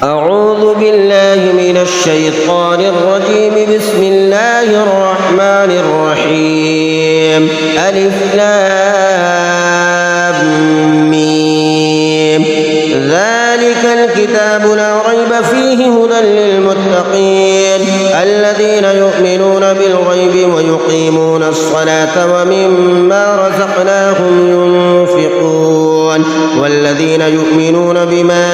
أعوذ بالله من الشيطان الرجيم. بسم الله الرحمن الرحيم. ألف لام ميم. ذلك الكتاب لا ريب فيه هدى للمتقين الذين يؤمنون بالغيب ويقيمون الصلاة ومما رزقناهم ينفقون والذين يؤمنون بما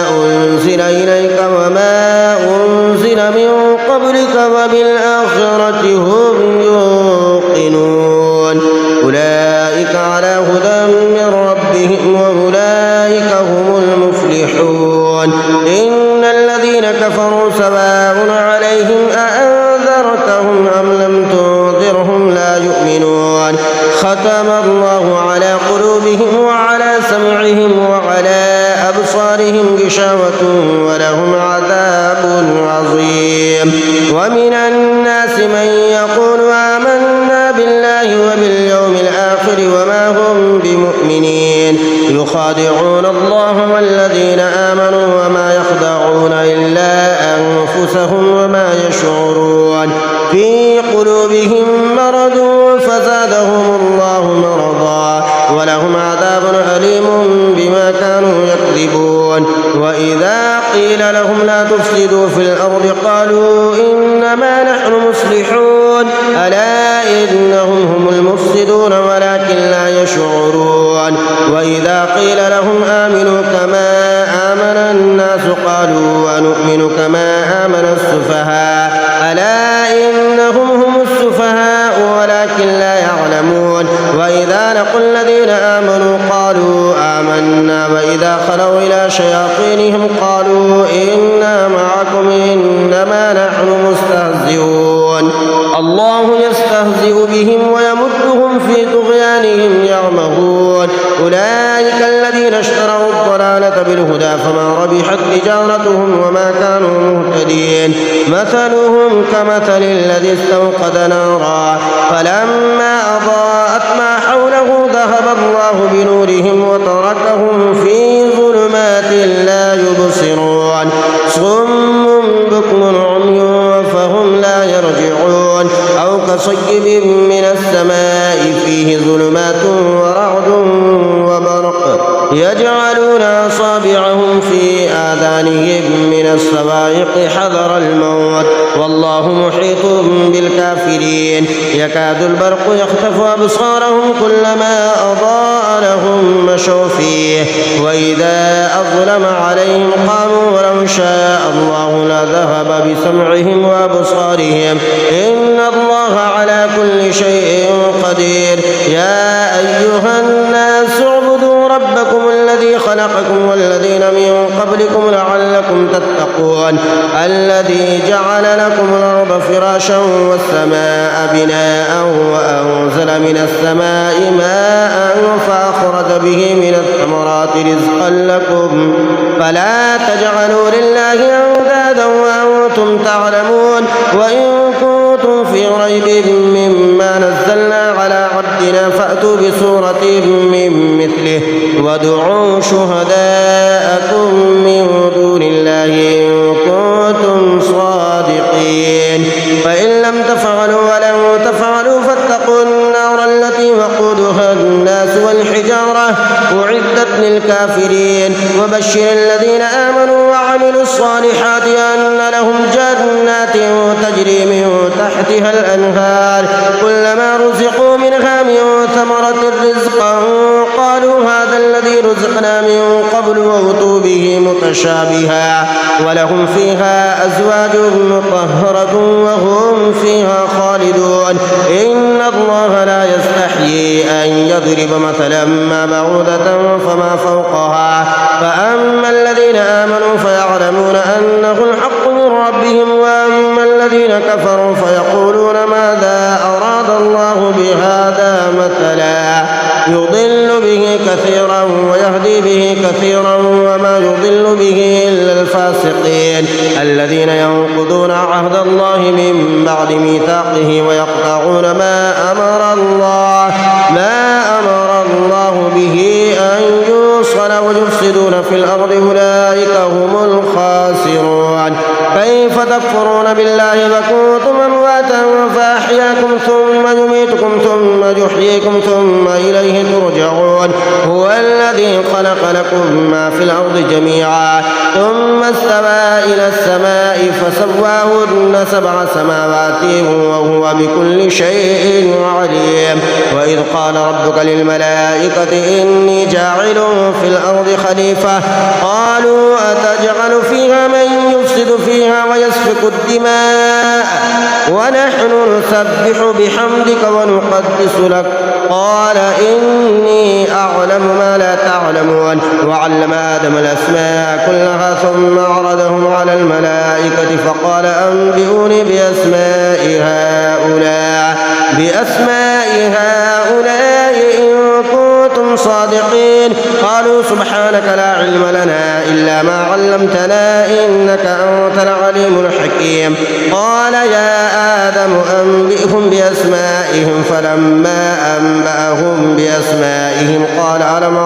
أنزل إليك وما أنزل من قبلك وبالآخرة هم يوقنون أولئك على هدى من ربهم وأولئك هم المفلحون. إن الذين كفروا سواء عليهم أأنذرتهم أم لم تنذرهم لا يؤمنون. ختم الله على قلوبهم وعلى سمعهم وعلى أبصارهم غشاوة ولهم عذاب عظيم. ومن الناس من يقول آمنا بالله وباليوم الآخر وما هم بمؤمنين يخادعون الله والذين آمنوا وما يخدعون إلا أنفسهم وما يشعرون. في قلوبهم مرض فزادهم الله مرضا ولهم عذاب أليم بما كانوا يكذبون. وإذا قيل لهم لا تفسدوا في الأرض قالوا إنما نحن مصلحون ألا إنهم هم المفسدون ولكن لا يشعرون. وإذا قيل لهم آمنوا كما آمن الناس قالوا ونؤمن كما آمن السفهاء ألا إنهم هم السفهاء ولكن لا يعلمون. وإذا لقوا الذين آمنوا قالوا آمنا وإذا خلوا إلى شياطينهم قالوا إنا معكم إنما نحن مستهزئون. الله يستهزئ بهم ويمدهم في طغيانهم يعمهون. أولئك الذين اشتروا الضلالة بالهدى فما ربحت تجارتهم وما كانوا مهتدين. مثلهم كمثل الذي استوقد نارا فلما أضاءت ما حوله ذهب الله بنورهم وتركهم في ظلمات لا يبصرون. صم بكم عمي فهم لا يرجعون. أو كصيب من السماء فيه ظلمات ورعد وبرق يجعلون أصابعهم في آذانهم من الصواعق حذر الموت والله محيط بالكافرين. يكاد البرق يخطف أبصارهم كلما أضاء لهم مشوا فيه وإذا أظلم عليهم قاموا ولو شاء الله لذهب بسمعهم وأبصارهم إن الله على كل شيء قدير. يا أيها الناس اعبدوا ربكم الذي خلقكم والذين من قبلكم لعلكم تتقون الذي جعل لكم الأرض فراشا والسماء بناء وأنزل من السماء ماء فأخرج به من الثمرات رزقا لكم فلا تجعلوا لله أندادا وأنتم تعلمون. وإن كنتم في ريب مما نزلنا على عبدنا فأتوا بسورة من مثله وادعوا شهداءكم من دون الله إن كنتم صادقين. فإن لم تفعلوا ولن تفعلوا فاتقوا النار التي وقودها الناس والحجارة أعدت للكافرين. وبشر الذين آمنوا وعملوا الصالحات أن لهم جنات تجري من تحتها الأنهار كلما رزقوا منها من ثمرة رزقا قالوا هذا الذي رزقنا من قبل وأتوا به متشابها ولهم فيها أزواج مطهرة وهم فيها خالدون. إن الله لا يستحيي أن يضرب مثلا ما بعوضة فما فوقها فأما الذين آمنوا فيعلمون أنه الحق من ربهم وأما الذين كفروا فيقولون ماذا أراد الله بهذا مثلا يضل به كثيرا ويهدي به كثيرا وما يضل به إلا الفاسقين الذين ينقضون عهد الله من بعد ميثاقه ويقطعون ما أمر الله به أن يوصل الصلاة ويفسدون في الأرض أولئك هم الخاسرون. كيف تكفرون بالله فكنتم أمواتا فأحياكم ثم يميتكم ثم يحييكم ثم إليه ترجعون. هو الذي خلق لكم ما في الأرض جميعا ثم استوى إلى السماء فسواهن 7 سماوات وهو بكل شيء عليم. وإذ قال ربك للملائكة إني جاعل في الأرض خليفة قالوا أتجعل فيها من يفسد فيها ويسفك الدماء ونحن نسبح بحمدك ونقدس لك قال إني أعلم ما لا تعلمون. وعلم آدم الأسماء كلها ثم عرضهم على الملائكة فقال أنبئوني بأسماء هؤلاء إن كنتم صادقين. قالوا سبحانك لا علم لنا إلا ما علمتنا إنك أنت العليم الحكيم. قال يا آدم أنبئهم بأسمائهم فلما أنبأهم بأسمائهم قال ألم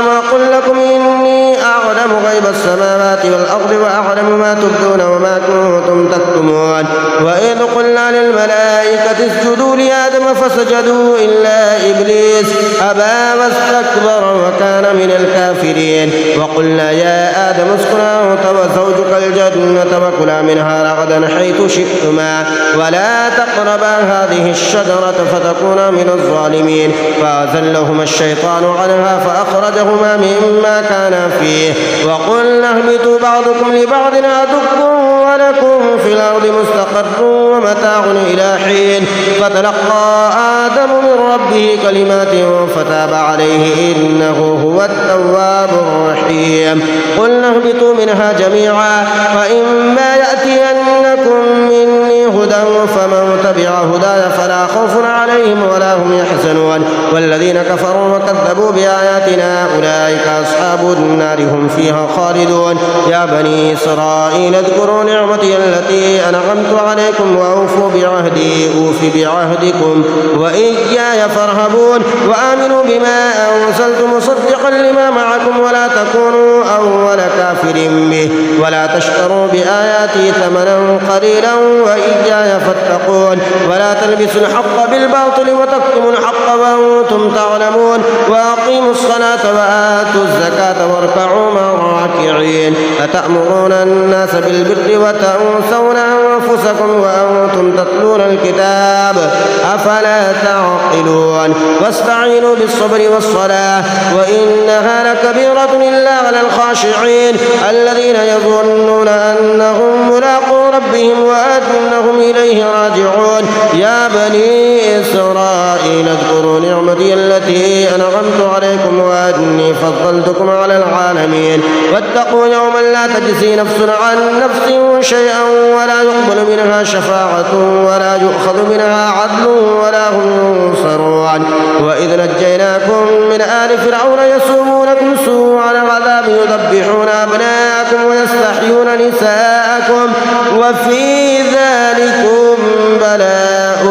أقل لكم إني أعلم غيب السماوات والأرض وأعلم ما تبدون وما كنتم تكتمون. وإذ قلنا للملائكة اسجدوا لآدم فسجدوا إلا إبليس أبى واستكبر وكان من الكافرين. وقلنا يا آدم اسكن أنت وزوجك الجنة وكلا منها رغدا حيث شئتما ولا تقربا هذه الشجرة فتكونا من الظالمين. فأزلهما الشيطان عنها فأخرجهما مما كانا فيه وقلنا اهبطوا بعضكم لبعض عدو ولكم في الأرض مستقر ومتاع إلى حين. فتلقى آدم من ربه كلمات فتاب عليه إنه هو التواب الرحيم. قلنا اهبطوا منها جميعا فإما يأتينكم مني هدى فمن تبع هداي فلا خوف عليهم ولا هم يحزنون. والذين كفروا وكذبوا بآياتنا أولئك أصحاب النار هم فيها خالدون. يا بني إسرائيل اذكروا نعمتي التي أنعمت عليكم وأوفوا بعهدي أوف بعهدكم وإياي فارهبون. وآمنوا بما أنزلت مصدقا لما معكم ولا تكونوا أول كافر به ولا تشتروا بآياتي ثمنا قليلا وإياي فاتقون. ولا تلبسوا الحق بالباطل وتكتموا الحق وأنتم تعلمون. وأقيموا الصلاة وآتوا الزكاة واركعوا مع الراكعين. أتأمرون الناس بالبر وتنسون أنفسكم وأنتم تتلون الكتاب أفلا تعقلون. واستعينوا بالصبر والصلاة وإنها لكبيرة إلا على الخاشعين الذين يظنون أنهم ملاقو ربهم وأنهم إليه راجعون. يا بني إسرائيل اذكروا نعمتي التي أنعمت عليكم وأني فضلتكم على العالمين. واتقوا يوما لا تجزي نفس عن نفس شيئا ولا يقبل منها شفاعة ولا يؤخذ منها عدل ولا هم ينصرون. وإذ نجيناكم من آل فرعون يسومونكم سوء العذاب يذبحون أبناءكم ويستحيون نساءكم وفي ذلكم بلاء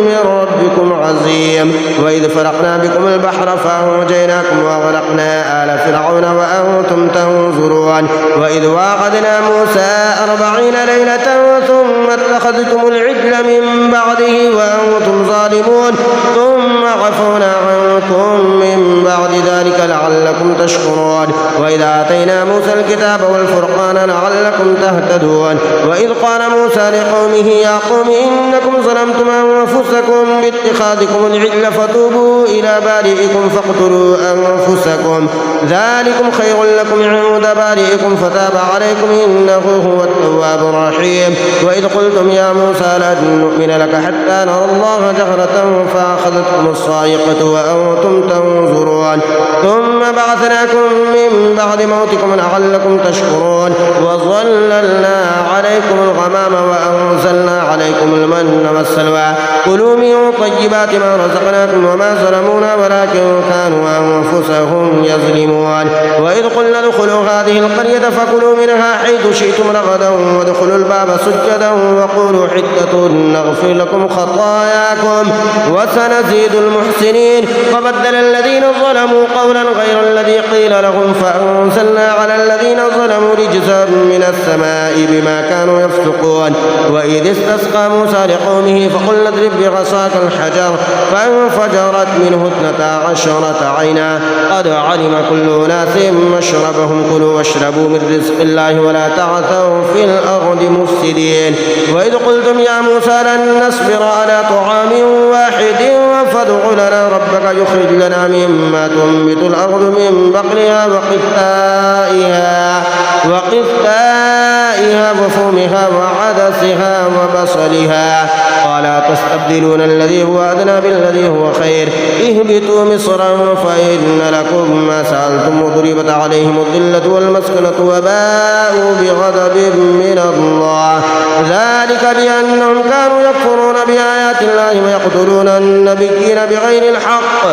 من ربكم عظيم. وإذ فرقنا بكم البحر فأنجيناكم وأغرقنا آل فرعون وأنتم تنظرون. وإذ واعدنا موسى 40 ليلة ثم اتخذتم العجل من بعده وأنتم ظالمون ثم عفونا عنكم من بعد ذلك لعلكم تشكرون. وإذا آتينا موسى الكتاب والفرقان لعلكم تهتدون. وإذ قال موسى لقومه يا قوم إنكم ظلمتم أنفسكم باتخاذكم العجل فتوبوا إلى بارئكم فاقتلوا أنفسكم ذلكم خير لكم عند بارئكم فتاب عليكم إنه هو التواب الرحيم. وإذ قلتم يا موسى لن نؤمن لك حتى نرى الله جهرة فأخذتكم الصاعقة وأنتم تنظرون ثم بعثناكم من بعد موتكم لعلكم تشكرون. وظللنا عليكم الغمام وأنزلنا عليكم المن والسلوى كلوا من طيبات ما رزقناكم وما ظلمونا ولكن كانوا أنفسهم يظلمون. وإذ قلنا ادخلوا هذه القرية فكلوا منها حيث شئتم رغدا وادخلوا الباب سجدا وقولوا حدة نغفر لكم خطاياكم وسنزيد يزيد المحسنين. وبدل الذين ظلموا قولا غير الذي قيل لهم فأنزلنا على الذين ظلموا رجزا من السماء بما كانوا يفسقون. وإذ استسقى موسى لقومه فقلنا اضرب بعصاك الحجر فانفجرت منه 12 عينا قد علم كل أناس مشربهم كلوا واشربوا من رزق الله ولا تعثوا في الأرض مفسدين. وإذ قلتم يا موسى لن نصبر على طعام واحد فادع لنا ربك يخرج لنا مما تنبت الأرض من بقلها وقثائها وفومها وعدسها وبصلها قال تستبدلون الذي هو أدنى بالذي هو خير اهبطوا مصرا فإن لكم ما سألتم وضربت عليهم الذلة والمسكنة وباءوا بغضب من الله ذلك بأنهم كانوا يكفرون بآيات الله ويقتلون النبيين بغير الحق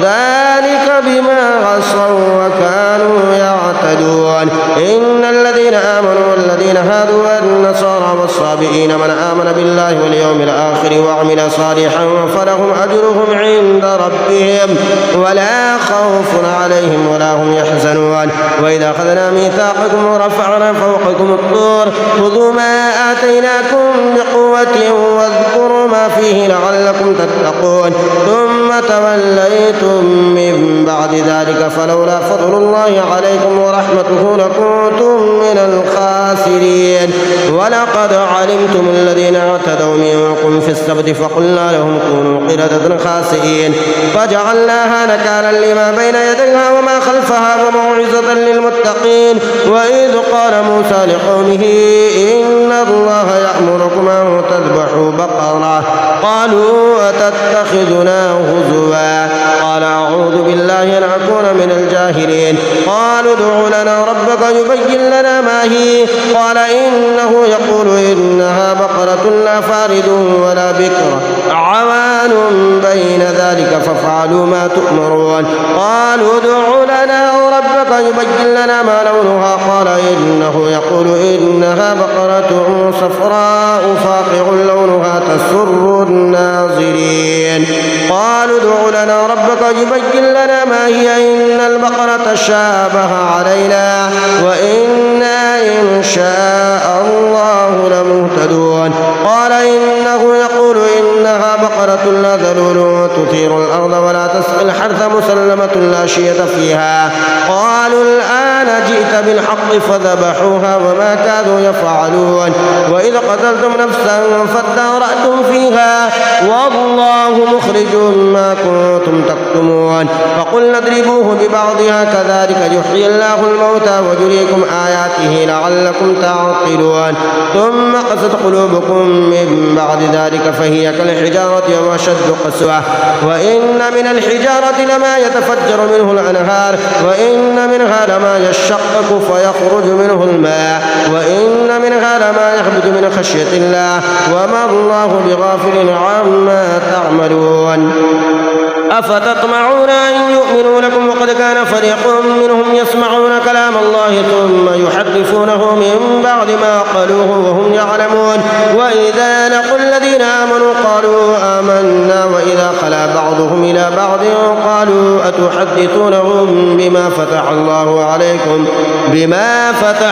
ذلك بما عصوا وكانوا يعتدون. إن الذين آمنوا والذين هادوا والنصارى والصابئين من آمن بالله واليوم الآخر وعمل صالحا فلهم أجرهم عند ربهم ولا خوف عليهم ولا هم يحزنون. وإذا أخذنا ميثاقكم ورفعنا فوقكم الطور خذوا ما آتيناكم بقوة واذكروا ما فيه لعلكم تتقون ثم توليتم من بعد ذلك فلولا فضل الله عليكم ورحمته لكنتم من الخاسرين. ولقد علمتم الذين اعتدوا منكم في السبت فقلنا لهم كونوا قردة خاسئين فجعلناها نكالا لما بين يديها وما خلفها وموعظة للمتقين. وإذ قال موسى لقومه إن الله يأمركم أن تذبحوا بقرة قالوا أتتخذنا هزوا قال أعوذ بالله أن أكون من الجاهلين. قالوا ادع لنا ربك يبين لنا ما هي قال إنه يقول إنها بقرة لا فارض ولا بكر عوان بين ذلك فافعلوا ما تؤمرون. قالوا ادع لنا ربك يبين لنا ما لونها قال إنه يقول إنها بقرة صفراء فاقع لونها تسر الناظرين. قالوا ادع لنا ربك يبين لنا ما هي إن البقرة شابه علينا وإنا إن شاء الله لمهتدون. قال إنه يقول إنها بقرة لا ذلول تثير الأرض ولا تسقي الحرث مسلمة لا شية فيها. قالوا الآن جئت بالحق فذبحوها وما كادوا يفعلون. وإذ قتلتم نفسا فادارأتم فيها والله مخرج ما كنتم تكتمون. فقلنا اضربوه ببعضها كذلك يحيي الله الموتى ويريكم آياته لعلكم تعقلون. ثم قست قلوبكم من بعد ذلك فهي كالحجارة وأشد قسوة وإن من الحجارة لما يتفجر منه الأنهار وإن منها لما يشقق فيخرج منه الماء وإن منها لما يهبط من خشية الله وما الله بغافل عما تعملون. أفتطمعون أن يؤمنوا لكم وقد كان فريق منهم يسمعون كلام الله ثم يحرفونه من بعد ما قالوه وهم يعلمون. وإذا لقوا الذين آمنوا قالوا آمنا وإذا خلا بعضهم إلى بعض قالوا أتحدثونهم بما فتح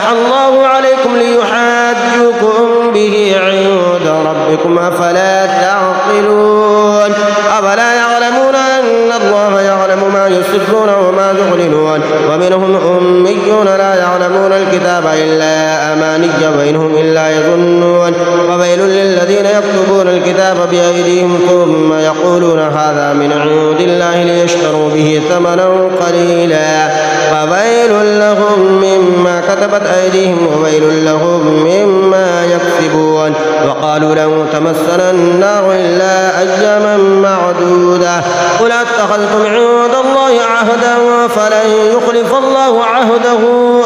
الله عليكم ليحاجوكم به عند ربكم أفلا تعقلون. أفلا يعلمون أن الله يعلم ما يسرون وما يعلنون. ومنهم أميون لا يعلمون الكتاب إلا أماني وإنهم إلا يظنون. وويل للذين يكتبون الكتاب بأيديهم ثم يقولون هذا من عند الله ليشتروا به ثمنا قليلا فويل لهم مما كتبت أيديهم وويل لهم مما يكسبون. وقالوا لن تمسنا النار إلا أياما معدودة قل اتخذتم عند الله عهدا فلن يخلف الله عهده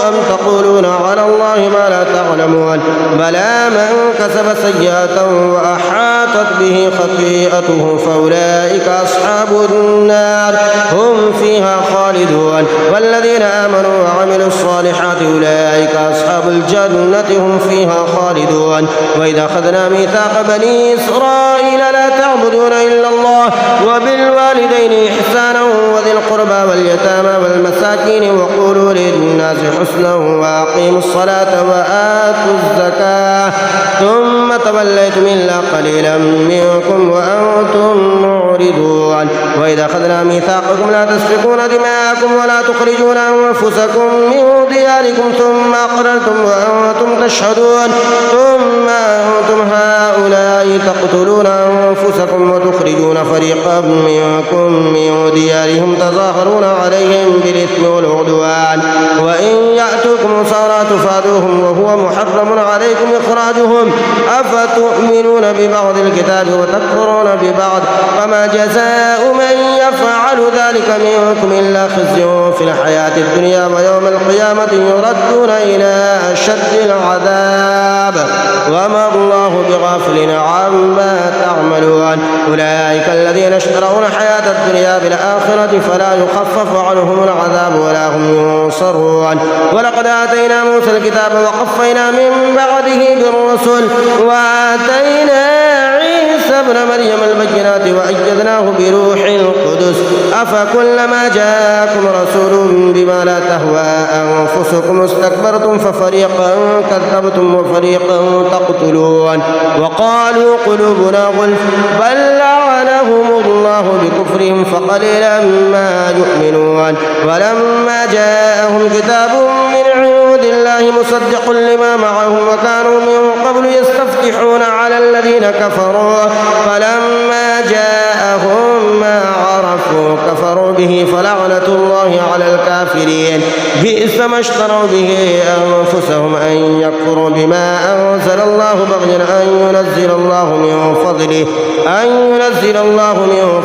أم تقولون على الله ما لا تعلمون. بلى من كسب سيئة وأحاطت به خطيئته فأولئك أصحاب النار هم فيها خالدون. والذين آمنوا وعملوا الصالحات أولئك أولئك أصحاب الجنة هم فيها خالدون. وإذا أخذنا ميثاق بني إسرائيل لا تعبدون إلا الله وبالوالدين إحسانا وذي القربى واليتامى والمساكين وقولوا للناس حسنا وأقيموا الصلاة وآتوا الزكاة ثم توليتم إلا قليلا منكم وأنتم معرضون. وإذا أخذنا ميثاقكم لا تسفكون دماءكم ولا تخرجون أنفسكم من دياركم ثم أقررتم وأنتم تشهدون ثم أنتم هؤلاء تقتلون أنفسكم وتخرجون فريقا منكم من ديارهم تظاهرون عليهم بالإثم والعدوان وإن يأتوكم أسارى تفادوهم وهو محرم عليكم إخراجهم أفتؤمنون ببعض الكتاب وتكفرون ببعض فما جزاء من يفعل ذلك منكم إلا خزي في الحياة الدنيا ويوم القيامة يردون إلى أشد العذاب وما الله بغافل عما تعملون. أولئك الذين اشتروا الحياة الدنيا بالآخرة فلا يخفف عنهم العذاب ولا هم ينصرون. ولقد آتينا موسى الكتاب وقفينا من بعده بالرسل وآتينا عيسى ابن مريم البينات وأيدناه بروح القدس أفكلما جاءكم رسول بما لا تهوى أنفسكم استكبرتم ففريقا كذبتم وفريقا تقتلون. وقالوا قلوبنا غلف بل لعنهم الله بكفرهم فقليلا ما يؤمنون. ولما جاءهم كتاب من عند الله مصدق لما معهم وكانوا من قبل يستفتحون على الذين كفروا فلما جاءهم ما عرفوا كفروا به فلعنة الله على الكافرين. بئس ما اشتروا به أنفسهم أن يكفروا بما أنزل الله بغيا أن ينزل الله من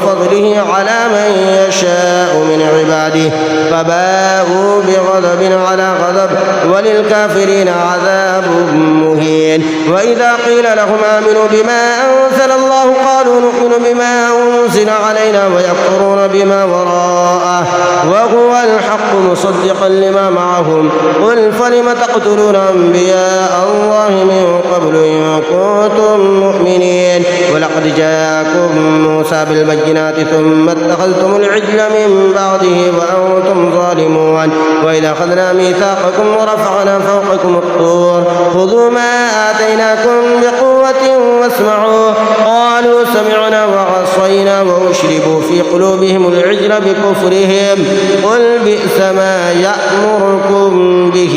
فضله على من يشاء من عباده فباءوا بغضب على غضب وللكافرين عذاب مهين. وإذا قيل لهم آمنوا بما أنزل الله قالوا نؤمن بما أنزل علينا ويكفرون بما وراءه وهو الحق مصدقا لما معهم قل فلم تقتلون أنبياء الله من قبل إن كنتم مؤمنين. ولقد جاءكم موسى بالبينات ثم اتخذتم العجل من بعده وأنتم ظالمون. وإذا أخذنا ميثاقكم ورفعنا فوقكم الطور خذوا ما آتيناكم بقوة واسمعوا قالوا سمعنا وعصينا وأشربوا في قلوبهم العجل بكفرهم قل بئس ما يأمركم به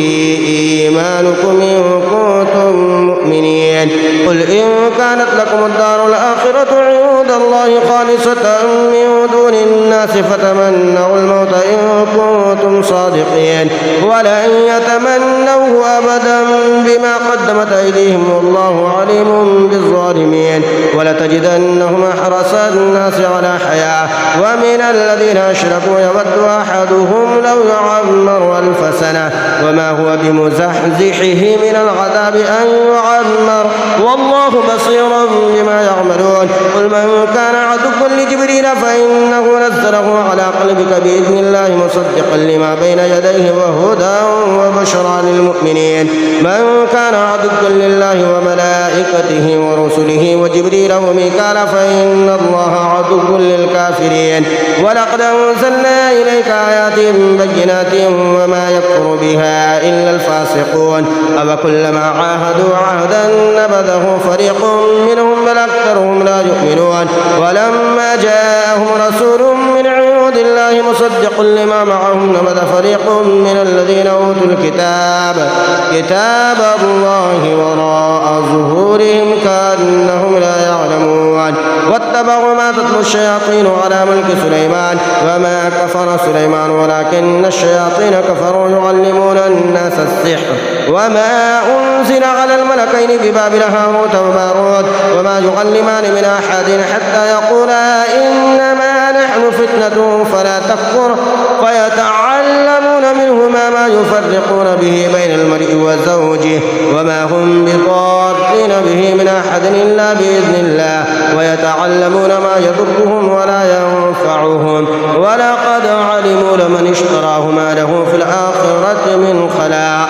إيمانكم إن كنتم مؤمنين. قل إن كانت لكم الدار الآخرة عند الله خالصة من دون الناس فتمنوا الموت إن كنتم صادقين ولن يتمنوه أبدا بما قدمت أيديهم والله عليم بالظالمين. ولتجدنهم أحرص الناس على حياة ومن الذين أشركوا يود أحدهم لو يعمر 1000 سنة وما هو بمزحزحه من العذاب أن يعمر والله بصير بما يعملون. قل من كان عدوا لجبريل فإنه نزله على قلبك بإذن الله مصدقا لما بين يديه وهدى وبشرى للمؤمنين. من كان عدوا لله وملائكته ورسله وجبريل وميكال فإن الله عدو للكافرين. ولقد أنزلنا إليك آيات بينات وما يكفر بها إلا الفاسقون أفكلما عاهدوا عهدا نبذه فريق منهم بل أكثرهم لا يؤمنون. ولما جاءهم رسول من عند الله مصدق لما معهم نبذ فريق من الذين أوتوا الكتاب كتاب الله وراء ظهورهم كأنهم لا يعلمون. واتبعوا ما تتلو الشياطين على ملك سليمان وما كفر سليمان ولكن الشياطين كفروا يعلمون الناس السحر وما أنزل على الملكين ببابل هاروت وماروت وما يعلمان من أحد حتى يقولا إنما نحن فتنة فلا تكفر فيتعلمون منهما ما يفرقون به بين المرء وزوجه وما هم بضارين به من أحد إلا بإذن الله ويتعلمون ما يضرهم ولا ينفعهم ولقد علموا لمن اشتراه ما له في الآخرة من خلاق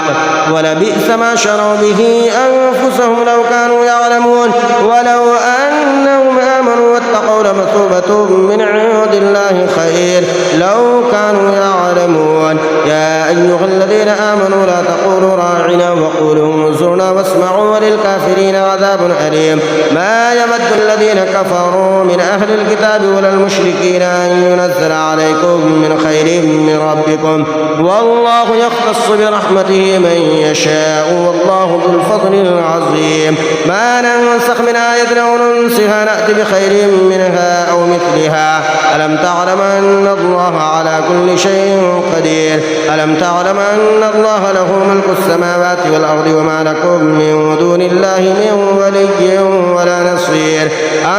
ولبئس ما شروا به أنفسهم لو كانوا يعلمون ولو أنهم آمنوا واتقوا لمثوبة من عند الله خير لو كانوا يعلمون. يا أيها الذين آمنوا لا تقولوا راعنا وقولوا انظرنا واسمعوا وللكافرين عذاب أليم. ما يود الذين كفروا من أهل الكتاب ولا المشركين أن ينزل عليكم من خير من ربكم والله يختص برحمته من يشاء والله ذو الفضل العظيم. ما ننسخ من آية أو ننسها نأتي بخير منها أو مثلها. ألم تعلم أن الله على كل شيء قدير. ألم تعلم أن الله له ملك السماوات والأرض وما لكم من دون الله من ولي ولا نصير.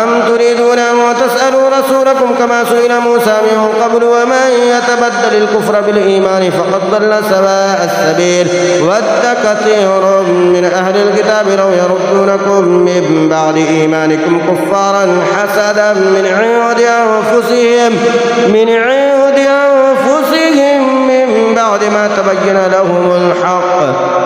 أم تريدون أن تسألوا رسولكم كما سئل موسى من قبل ومن يتبدل الكفر بالإيمان فقد ضل سواء السبيل. ود كثير من أهل الكتاب لو يردونكم من بعد إيمانكم كفارا حسدا من عند أنفسهم من بعد ما تبين لهم الحق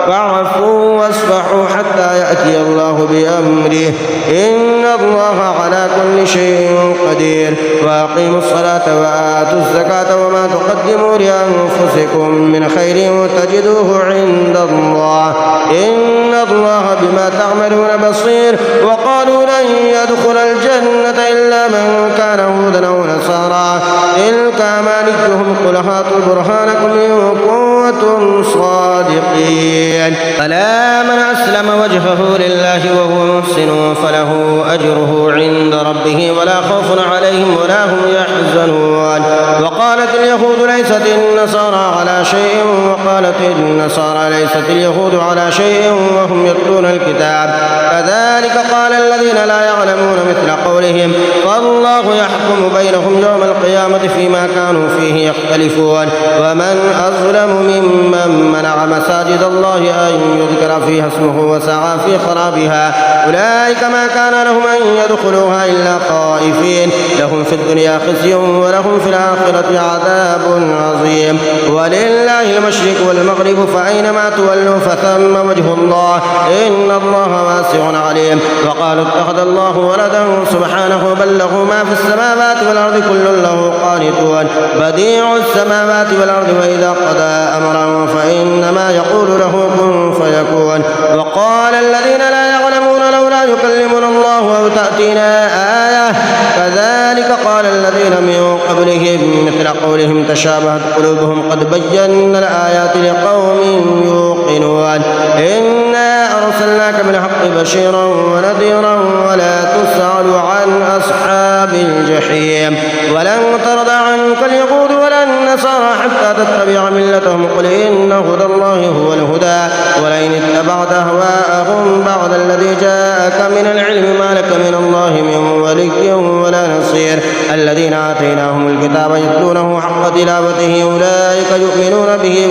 فاعفوا واصفحوا حتى يأتي الله بأمره إن الله على كل شيء قدير. وأقيموا الصلاة وآتوا الزكاة وما تقدموا لأنفسكم من خير تجدوه عند الله إن الله بما تعملون بصير. وقالوا لن يدخل الجنة إلا من كان هودا أو نصارى تلك أمانيهم قل هاتوا برهانكم إن كنتم صادقين. فلا من أسلم وجهه لله وهو محسن فله أجره عند ربه ولا خوف عليهم ولا هم يحزنون. وقالت اليهود ليست النصارى على شيء وقالت النصارى ليست اليهود على شيء وهم يتلون الكتاب كذلك قال الذين لا يعلمون مثل قولهم فالله يحكم بينهم يوم القيامة فيما كانوا فيه يختلفون. ومن أظلم ممن منع مساجد الله أن يذكر فيها اسمه وسعى في خرابها أولئك ما كان لهم أن يدخلوها إلا خائفين لهم في الدنيا خزي ولهم في الآخرة عذاب عظيم. ولله المشرق والمغرب فأينما تولوا فثم وجه الله إن الله واسع عليم. وقالوا اتخذ الله ولدا سبحانه بل له ما في السماوات والأرض كل له قانتون بديع السماوات والأرض وإذا قضى أمرا فإنما يقول له كن فيكون. وقال الذين لا يعلمون لولا يكلمنا الله أو تأتينا آية كذلك قال الذين من قبلهم مثل قولهم تشابهت قلوبهم قد بينا الآيات لقوم يوقنون. إنا أرسلناك بالحق بشيرا ونذيرا ولا تسأل عن أصحاب الجحيم. ولن ترضى عنك اليهود ولا النصارى حتى تتبع ملتهم قل إن هدى الله هو الهدى ولئن اتبعت أهواءهم بعد الذي جاءك من العلم ما لك من الله من ولي ولا نصير. الذين آتيناهم الكتاب يتلونه حق تلاوته أولئك يؤمنون به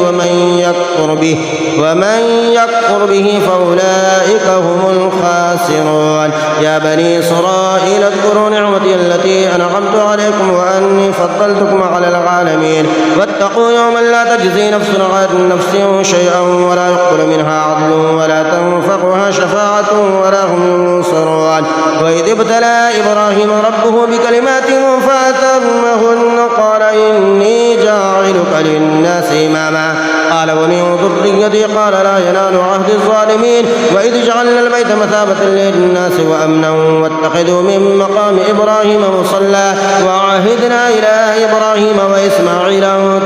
ومن يكفر به فأولئك هم الخاسرون. يا بني إسرائيل اذكروا نعمتي التي أنعمت عليكم وأني فضلتكم على العالمين. واتقوا يوما لا تجزي نفس عن نفس شيئا ولا يقبل منها عدل ولا تنفعها شفاعة ولا هم ينصرون. وإذ ابتلى إبراهيم ربه بكلمات فأتمهن قال إني جاعلك للناس إماما قال ومن ذريتي قال لا ينال عهد الظالمين. وإذ جعلنا البيت مثابة للناس وأمنا واتخذوا من مقام إبراهيم مصلى وعهدنا إلى إبراهيم وإسماعيل أن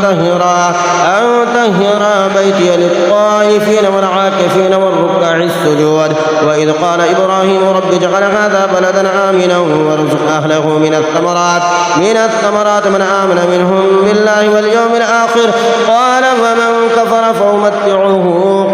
طهرا بيتي للطائفين والعاكفين والركع السجود. وإذ قال إبراهيم رب اجعل هذا بلدا آمنا وارزق أهله من الثمرات من آمن منهم بالله واليوم الآخر قال ومن كفر فأمتعه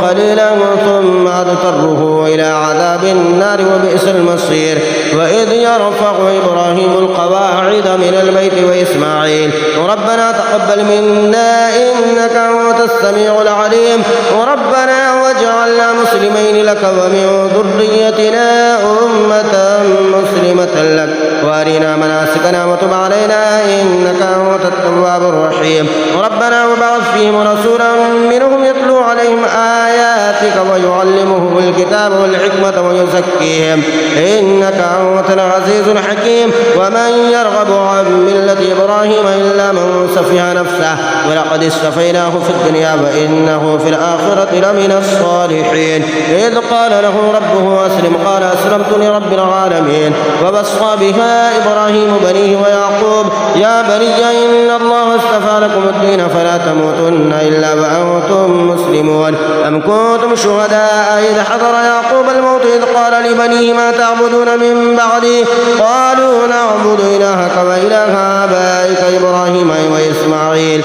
قليلا ثم أضطره إلى عذاب النار وبئس المصير. وإذ يرفع إبراهيم القواعد من البيت وإسماعيل ربنا تقبل منا إنك أنت السميع العليم ربنا واجعلنا مسلمين لك ومن ذريتنا أمة مسلمة لك وأرنا مناسكنا وتب علينا إنك أنت التواب الرحيم ربنا وبعث فيهم رسولا منهم يتلو عليهم آياتك ويعلمهم الكتاب والحكمة ويزكيهم إنك أنت العزيز الحكيم ومن يرغب عن ملة إبراهيم إلا من سفه نفسه ولقد اصطفيناه في الدنيا وإنه في الآخرة لمن الصالحين إذ قال له ربه أسلم قال أسلمت لرب العالمين ووصى بها إبراهيم بنيه ويعقوب يا بني إن الله اصطفى لكم الدين فلا تموتن إلا وأنتم مسلمون أم كنتم شهداء إذ حضر يعقوب الموت إذ قال لبنيه ما تعبدون من بعدي قالوا نعبد إلهك وإله آبائك إبراهيم وإسماعيل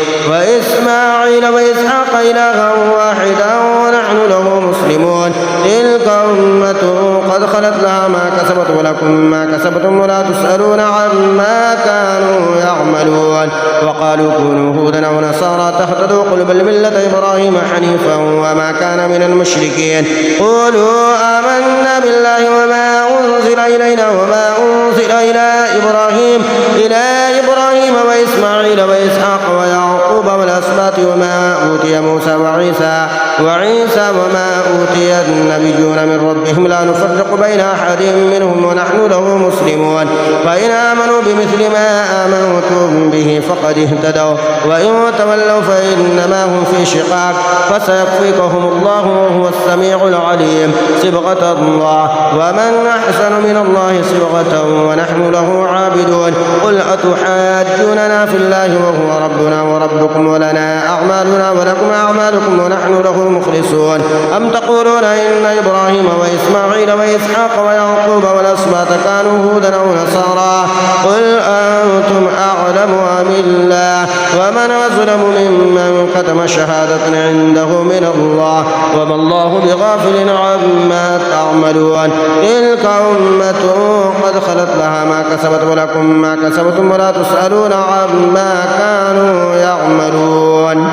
وإسحاق إلها واحدا ونحن له مسلمون تلك أمة قد خلت لها ما كسبت ولكم ما كسبتم ولا تسألون عما كانوا يعملون وقالوا كونوا هودا أو نصارى تهتدوا قل بل ملة إبراهيم حنيفا وما كان من المشركين قولوا آمنا بالله وما أنزل إلينا وما أنزل إلى إبراهيم وإسماعيل وإسحاق ويعقوب والأسباط وما أوتي موسى وعيسى وما أوتي النبيون من ربهم لا نفرق بين أحد منهم ونحن له مسلمون فإن آمنوا بمثل ما آمنتم به فقد اهتدوا وإن تولوا فإنما هم في شقاق فسيكفيكهم الله وهو السميع العليم صبغة الله ومن أحسن من الله صبغة ونحن له عابدون قل أتحاجوننا في الله وهو ربنا وربكم ولنا أعمالنا ولكم أعمالكم ونحن له مخلصون أم تقولون إن إبراهيم وإسماعيل وإسحاق ويعقوب والأسباط كانوا هودا أو نصارى قل أنتم أعلم أم الله ومن أظلم ممن كتم شهادة عنده من الله وما الله بغافل عما تعملون تلك أمة قد خلت لها ما كسبت ولكم ما كسبتم ولا تسألون عما كانوا يعملون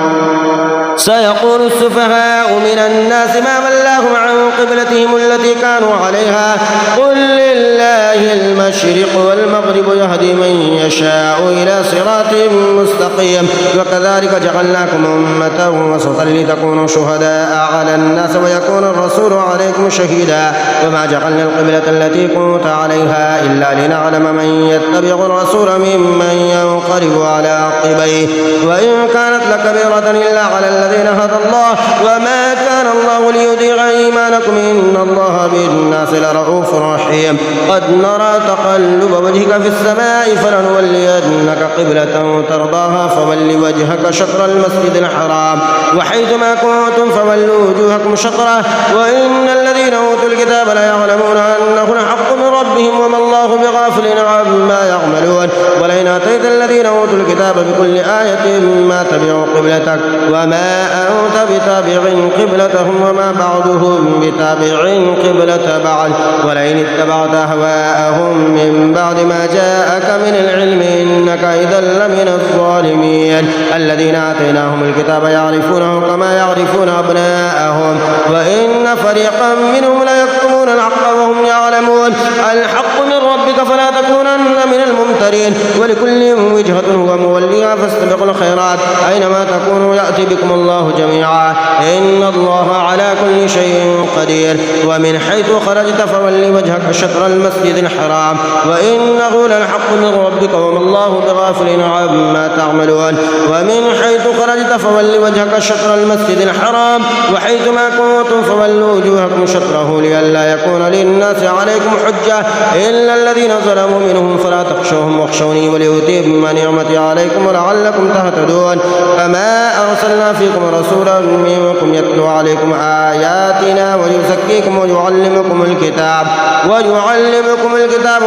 سيقول السفهاء من الناس ما ولاهم عن قبلتهم التي كانوا عليها قل لله المشرق والمغرب يهدي من يشاء إلى صراط مستقيم وكذلك جعلناكم أمة وسطا لتكونوا شهداء على الناس ويكون الرسول عليكم شهيدا وما جعلنا القبلة التي كنت عليها إلا لنعلم من يتبع الرسول ممن ينقلب على عقبيه وإن كانت لكبيرة إلا على الذين هدى الله وما كان الله ليضيع إيمانكم إن الله بالناس لرؤوف رحيم قد نرى تقلب وجهك في السماء فلنولينك قبلة ترضاها فول وجهك شطر المسجد الحرام وحيث ما كنتم فولوا وجوهكم شطره وإن الذين أوتوا الكتاب ليعلمون أنه الحق من ربهم وما الله بغافل عما يعملون ولئن أتيت الذين أوتوا الكتاب بكل آية ما تبعوا قبلتك وما أنت بتابع قبلتهم وما بعضهم بتابع قبلة بعض ولئن اتبعت أهواءهم من بعد ما جاءك من العلم إنك إذا لمن الظالمين الذين آتيناهم الكتاب يعرفونه كما يعرفون أبناءهم وإن فريقا منهم ليكتمون الحق وهم يعلمون الحق من ربك فلا تكونن من الممترين ولكل وجهة هو موليها فاستبقوا الخيرات أينما تكونوا يأتي بكم الله جميعا إن الله على كل شيء قدير ومن حيث خرجت فول وجهك شطر المسجد الحرام وإنه للحق من ربك وما الله بغافل عما تعملون ومن حيث خرجت فول وجهك شطر المسجد الحرام وحيث ما كنتم فولوا وجوهكم شطره لئلا يكون للناس عليكم حجة إلا الذين ظلموا منهم فلا تخشوهم واخشوني ولأتم نعمتي عليكم ولعلكم تهتدون كما أرسلنا فيكم رسولا منكم يتلو عليكم آياتنا ويزكيكم ويعلمكم الكتاب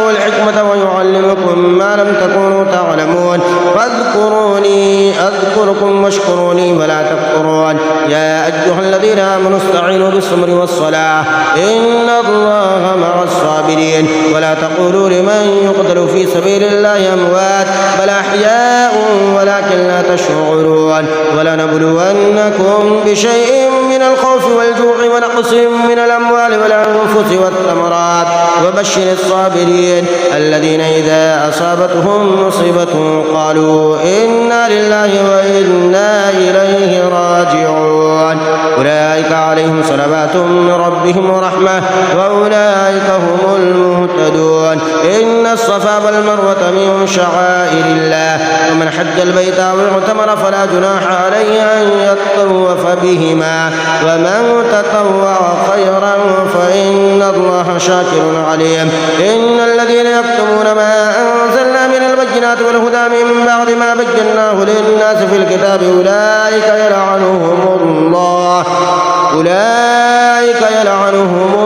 والحكمة ويعلمكم ما لم تكونوا تعلمون فاذكروني أذكركم واشكروني ولا تكفرون يا أيها الذين آمنوا استعينوا بالصبر والصلاة إن الله مع الصابرين ولا تقولوا لمن يقتل في سبيل الله أموات بل أحياء ولكن لا تشعرون ولنبلونكم بشيء من الخوف والجوع ونقص من الأموال والأنفس والثمرات وبشر الصابرين الذين إذا أصابتهم مصيبة قالوا إنا لله وإنا إليه راجعون أولئك عليهم صلوات من ربهم ورحمة وأولئك هم المهتدون إن الصفا والمروة من شعائر الله ومن حج البيت أو اعتمر فلا جناح عليه أن يطوف بهما ومن تطوع خيرا فإن الله شاكر عليم إن الذين يكتمون ما أنزلنا من البينات والهدى من بعد ما بيناه للناس في الكتاب أولئك يلعنهم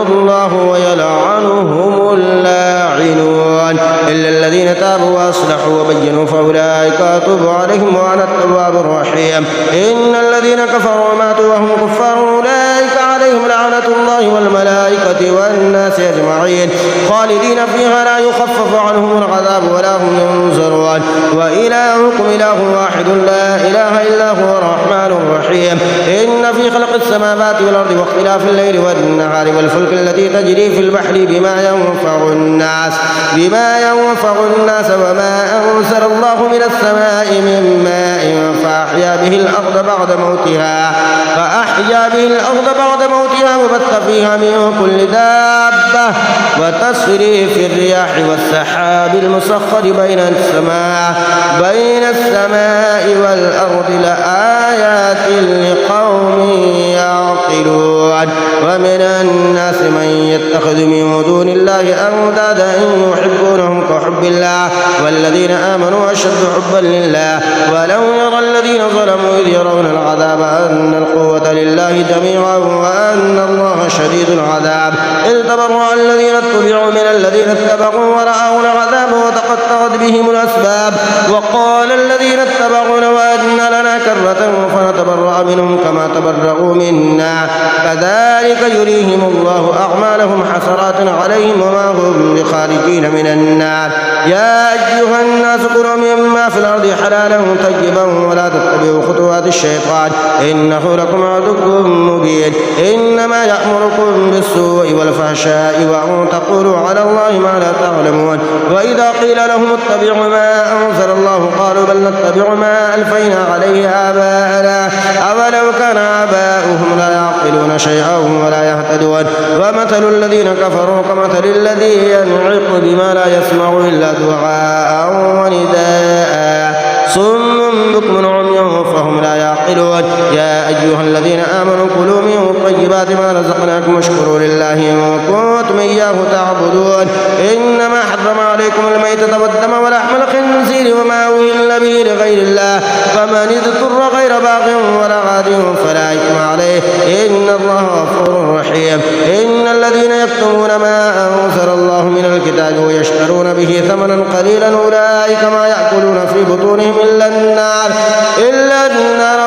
الله ويلعنهم اللاعنون إلا الذين تابوا وأصلحوا وبينوا فأولئك أتوب عليهم وأنا التواب الرحيم إن الذين كفروا وماتوا وهم كفار أولئك عليهم لعنة الله والملائكة والناس أجمعين خالدين فيها لا يخفف عنهم العذاب ولا هم ينظرون وإلهكم إله واحد لا إله إلا هو الرحمن الرحيم إن في خلق السماوات والأرض واختلاف الليل والنهار والفلك التي تجري في البحر بما ينفع الناس وما أنزل الله من السماء من ماء فأحيا به الأرض بعد موتها وبث فيها من كل دابة وتصريف الرياح والسحاب المسخر بين السماء والأرض لآيات لقوم يعقلون ومن الناس من يتخذ من دون الله أندادا يحبونهم كحب الله والذين آمنوا أشد حبا لله ولو يرى الذين ظلموا إذ يرون العذاب أن القوة لله جميعا وأن الله شديد العذاب إذ تبرأ الذين اتبعوا من الذين اتبعوا ورأوا العذاب وتقطعت بهم الأسباب وقال الذين اتبعوا لو أن لنا كرة فنتبرأ منهم كما تبرأوا منا كذلك يريهم الله أعمالهم حسرات عليهم وما هم بخارجين من النار يا أيها الناس كلوا مما في الأرض حلالا طيبا ولا تتبعوا خطوات الشيطان إنه لكم عدو مبين إنما يأمركم بالسوء والفحشاء وأن تقولوا على الله ما لا تعلمون وإذا قيل لهم اتبعوا ما أنزل الله قالوا بل نتبع ما ألفينا عليه آباءنا أولو كان آباؤهم لا يعقلون شيئا ولا يهتدون ومثل الذين كفروا كمثل الذي ينعق بما لا يسمع إلا دعاء ونداء صم بكم عمي فهم لا يعقلون يا أيها الذين آمنوا كلوا من طيبات ما رزقناكم واشكروا لله إن كنتم إياه تعبدون إنما حرم عليكم الميتة والدم ولحم الخنزير وما أهل به لغير الله فمن اضطر غير باغ ولا عاد فلا إثم عليه إن الله غفور رحيم إن الذين يكتمون ما أنزل الله من الكتاب ويشترون به ثمنا قليلا أولئك ما يأكلون في بطونهم إلا النار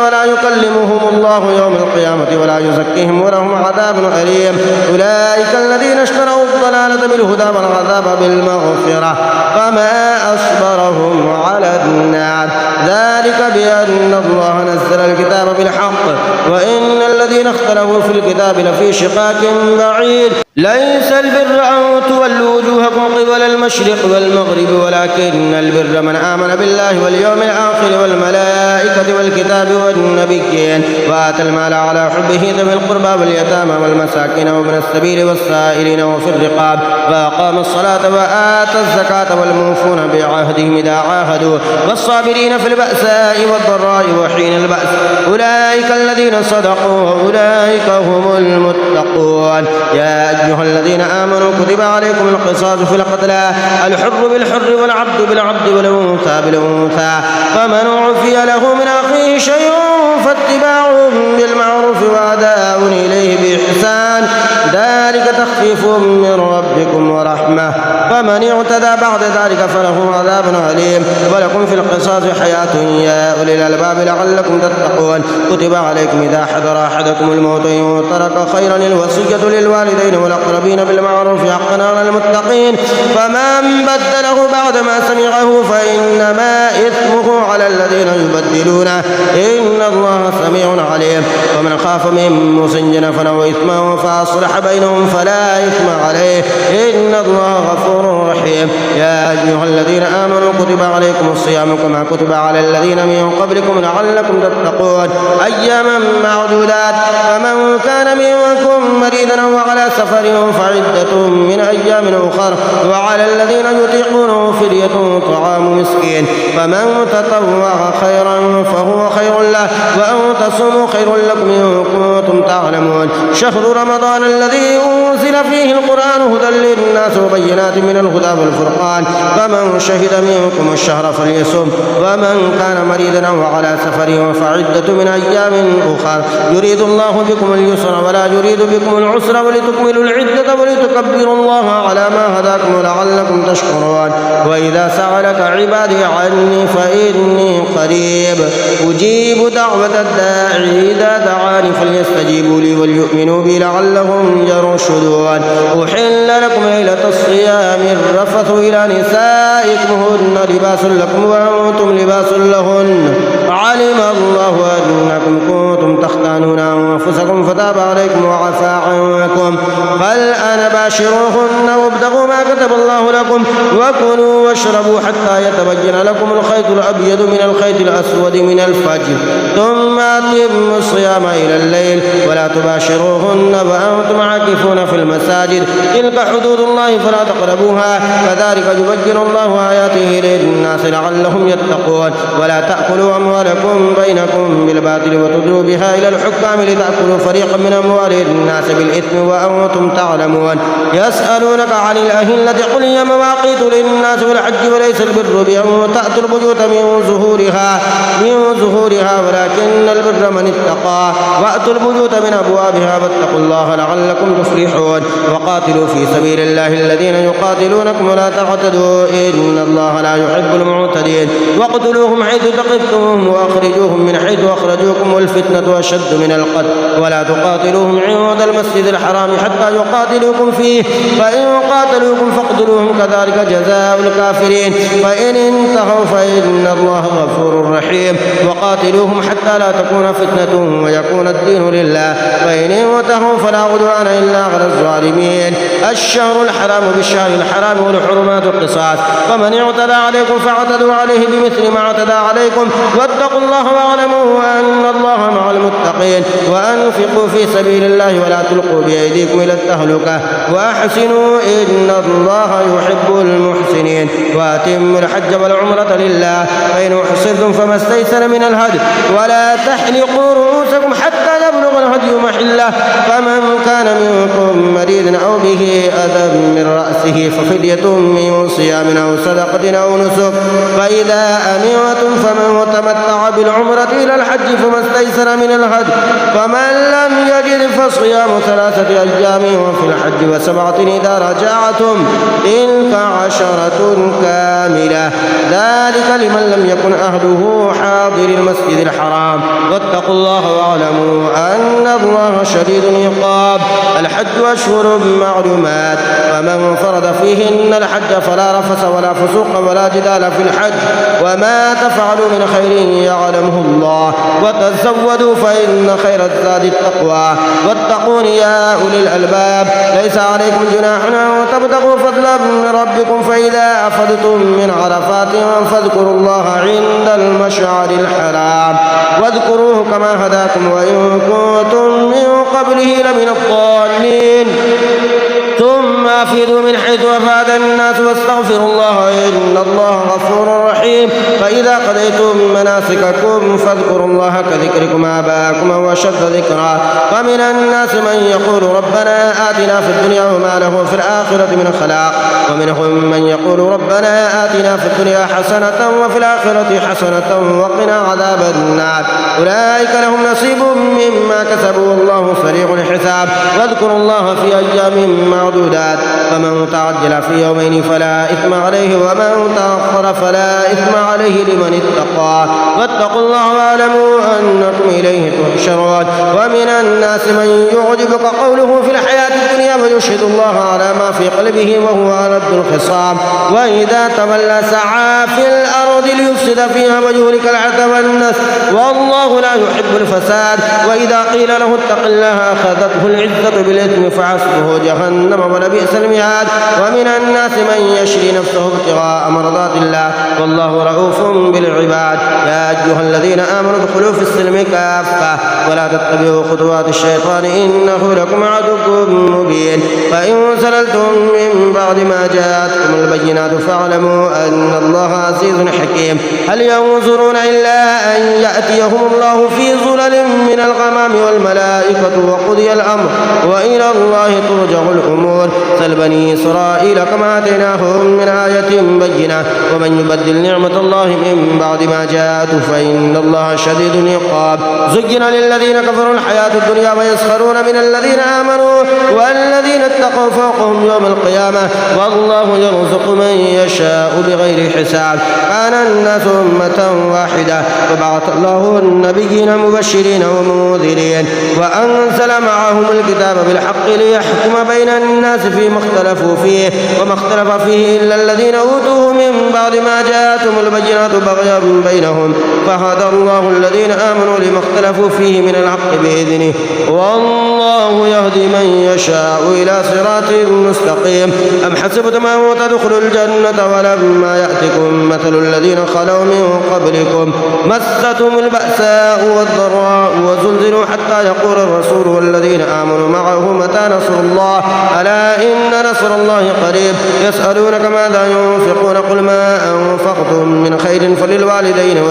ولا يكلمهم الله يوم القيامة ولا يزكيهم ولهم عذاب أليم أولئك الذين اشتروا الضلالة بالهدى والعذاب بالمغفرة فما أصبرهم على النار ذلك بأن الله نزل الكتاب بالحق وإن الذين اختلفوا في الكتاب لفي شقاق بعيد ليس البر أن تولوا وجوهكم قبل المشرق والمغرب ولكن البر من آمن بالله واليوم الآخر والملائكة والكتاب والنبيين وآتى المال على حبه ذوي القربى واليتامى والمساكين وابن السبيل والسائلين وفي الرقاب وأقام الصلاة وآتى الزكاة والموفون بعهدهم إذا عاهدوا والصابرين في البأساء والضراء وحين البأس أولئك الذين صدقوا وأولئك هم المتقون يا أيها الذين آمنوا كتب عليكم القصاص في القتلى الحر بالحر والعبد بالعبد والأنثى بالأنثى فمن عفي له من أخيه شيء فاتباع بالمعروف وأداء إليه بإحسان ذلك تخفيف من ربكم ورحمة فمن اعتدى بعد ذلك فله عذاب أليم ولكم في القصاص حياة يا أولي الألباب لعلكم تتقون كتب عليكم إذا حضر أحدكم الموت إن ترك خيرا الوصية للوالدين والأقربين بالمعروف حقا على المتقين فمن بدله بعد ما سمعه فإنما إثمه على الذين يبدلونه إن الله سميع عليم ومن خاف من موص جنفا أو إثما فأصلح بينهم فلا إثم عليه إن الله غفور رحيم يا أيها الذين آمنوا كتب عليكم الصيام كما كتب على الذين من قبلكم لعلكم تتقون أياما معدودات فمن كان منكم مريضا أو على سفر فعدة من أيام أخر وعلى الذين يطيقونه فدية طعام مسكين فمن تطوع خيرا فهو خير له وأن تصوموا خير لكم إن كنتم تعلمون شهر رمضان الذي أنزل فيه القرآن هدى للناس وبينات من الهدى والفرقان فمن شهد منكم الشهر فليصم ومن كان مريضا أو على سفر فعدة من أيام أخر يريد الله بكم اليسر ولا يريد بكم العسر ولتكملوا العدة ولتكبروا الله على ما هداكم ولعلكم تشكرون وإذا سألك عبادي عني فإني قريب أجيب دعوة الداعي إذا دعاني فليستجيبوا لي وليؤمنوا بي لعلهم يرشدون أحل لكم ليلة الصيام الرفث إلى نسائكم هن لباس لكم وأنتم لباس لهن علم الله أنكم كنتم تختانون أنفسكم فتاب عليكم وعفى عنكم فالآن باشروهن وابتغوا ما كتب الله لكم وكلوا واشربوا حتى يتبين لكم الخيط الأبيض من الخيط الأسود من الفجر ثم أتموا الصيام إلى الليل ولا تباشروهن وأنتم عاكفون في المساجد تلك حدود الله فلا تقربوها كذلك يبين الله آياته للناس لعلهم يتقون ولا تأكلوا أموالكم بينكم بالباطل وتدلوا بها إلى الحكام لتأكلوا فريقا من أموال الناس بالإثم وأنتم تعلمون يسألونك عن الأهلة قل هي مواقيت للناس والحج وليس البر بأن تأتوا البيوت من ظهورها ولكن البر من اتقى وأتوا البيوت من أبوابها واتقوا الله لعلكم تفلحون وقاتلوا في سبيل الله الذين يقاتلونكم ولا تعتدوا إن الله لا يحب المعتدين واقتلوهم حيث ثقفتموهم وأخرجوهم من حيث أخرجوكم والفتنة أشد من القتل ولا تقاتلوهم عند المسجد الحرام حتى يقاتلوكم فيه فإن قاتلوكم فاقتلوهم كذلك جزاء الكافرين فإن انتهوا فإن الله غفور رحيم وقاتلوهم حتى لا تكون فتنة ويكون الدين لله فإن انتهوا فلا عدوان إلا على الظالمين الشهر الحرام بالشهر الحرام والحرمات القصاص فمن اعتدى عليكم فاعتدوا عليه بمثل ما اعتدى عليكم واتقوا الله واعلموا أن الله مع المتقين وأنفقوا في سبيل الله ولا تلقوا بأيديكم إلى التهلكة وأحسنوا إن الله يحب المحسنين وأتموا الحج والعمرة لله فإن أحصرتم فما استيسر من الهدي ولا تحلقوا رؤوسكم حتى يبلغ الهدي محله فمن كان منكم مريض أو به أذى من رأسه ففدية من صيام أو صدقة أو نسك فإذا أمنتم فمن تمتع بالعمرة إلى الحج فما استيسر من الهدي فمن لم يجد فصيام 3 أيام وفي الحج وسبعة إذا رجعتم تلك 10 كاملة ذلك لمن لم يكن أهله حاضر المسجد الحرام واتقوا الله واعلموا أن الله شديد العقاب الحج أشهر معلومات فمن فرض فيهن الحج فلا رفث ولا فسوق ولا جدال في الحج وما تفعلوا من خير يعلمه الله وتزودوا فإن خير الزاد التقوى واتقون يا أولي الألباب ليس عليكم جناح أن تبتغوا فضلا من ربكم فإذا أفضتم من عرفات فاذكروا الله عند المشعر الحرام واذكروه كما هداكم وإن كنتم من قبله لمن الضالين ثم وأفيدوا من حيث أفاد الناس واستغفروا الله إن الله غفور رحيم فإذا قضيتم مناسككم فاذكروا الله كذكركم آباءكم أو أشد ذكرا ومن الناس من يقول ربنا آتنا في الدنيا وما له في الآخرة من خلاق ومنهم من يقول ربنا آتنا في الدنيا حسنة وفي الآخرة حسنة وقنا عذاب النار أولئك لهم نصيب مما كسبوا والله سريع الحساب واذكروا الله في أيام معدودات فمن تعجل في يومين فلا إثم عليه ومن تأخر فلا إثم عليه لمن اتقى واتقوا الله واعلموا أنكم إليه تحشرون ومن الناس من يعجبك قوله في الحياة الدنيا ويشهد الله على ما في قلبه وهو ألد الخصام وإذا تولى سعى في الأرض ليفسد فيها ويهلك الحرث والنسل والله لا يحب الفساد وإذا قيل له اتق الله أخذته العزة بالإثم فحسبه جهنم ولبئس المهاد ومن الناس من يشري نفسه ابتغاء مرضات الله والله رؤوف بالعباد يا أيها الذين آمنوا ادخلوا في السلم كافة ولا تتبعوا خطوات الشيطان إنه لكم عدو مبين فإن زللتم من بعد ما جاءتكم البينات فاعلموا أن الله عزيز حكيم هل ينظرون إلا أن يأتيهم الله في ظلل من الغمام والملائكة وقضي الأمر وإلى الله ترجع الأمور سل بني إسرائيل كما آتيناهم من آية بينة ومن يبدل نعمة الله من بعد ما جاءته فإن الله شديد العقاب زين للذين كفروا الحياة الدنيا ويسخرون من الذين آمنوا والذين اتقوا فوقهم يوم القيامة والله يرزق من يشاء بغير حساب كان الناس أمة واحدة وبعث الله النبيين مبشرين ومنذرين وأنزل معهم الكتاب بالحق ليحكم بين الناس فيما اختلفوا فيه وما اختلف فيه إلا الذين أوتوه من بعد ما جاءتهم البينات بغيا بينهم فهدى الله الذين آمنوا لما اختلفوا فيه من الحق بإذنه والله يهدي من يشاء إلى صراط مستقيم أم حسبتم أن تدخلوا الجنة ولما يأتكم مثل الذين خلوا من قبلكم مستهم البأساء والضراء وزلزلوا حتى يقول الرسول والذين آمنوا معه متى نصر الله ألا إن نصر الله قريب يسألونك ماذا ينفقون قل ما أنفقتم من خير فللوالدين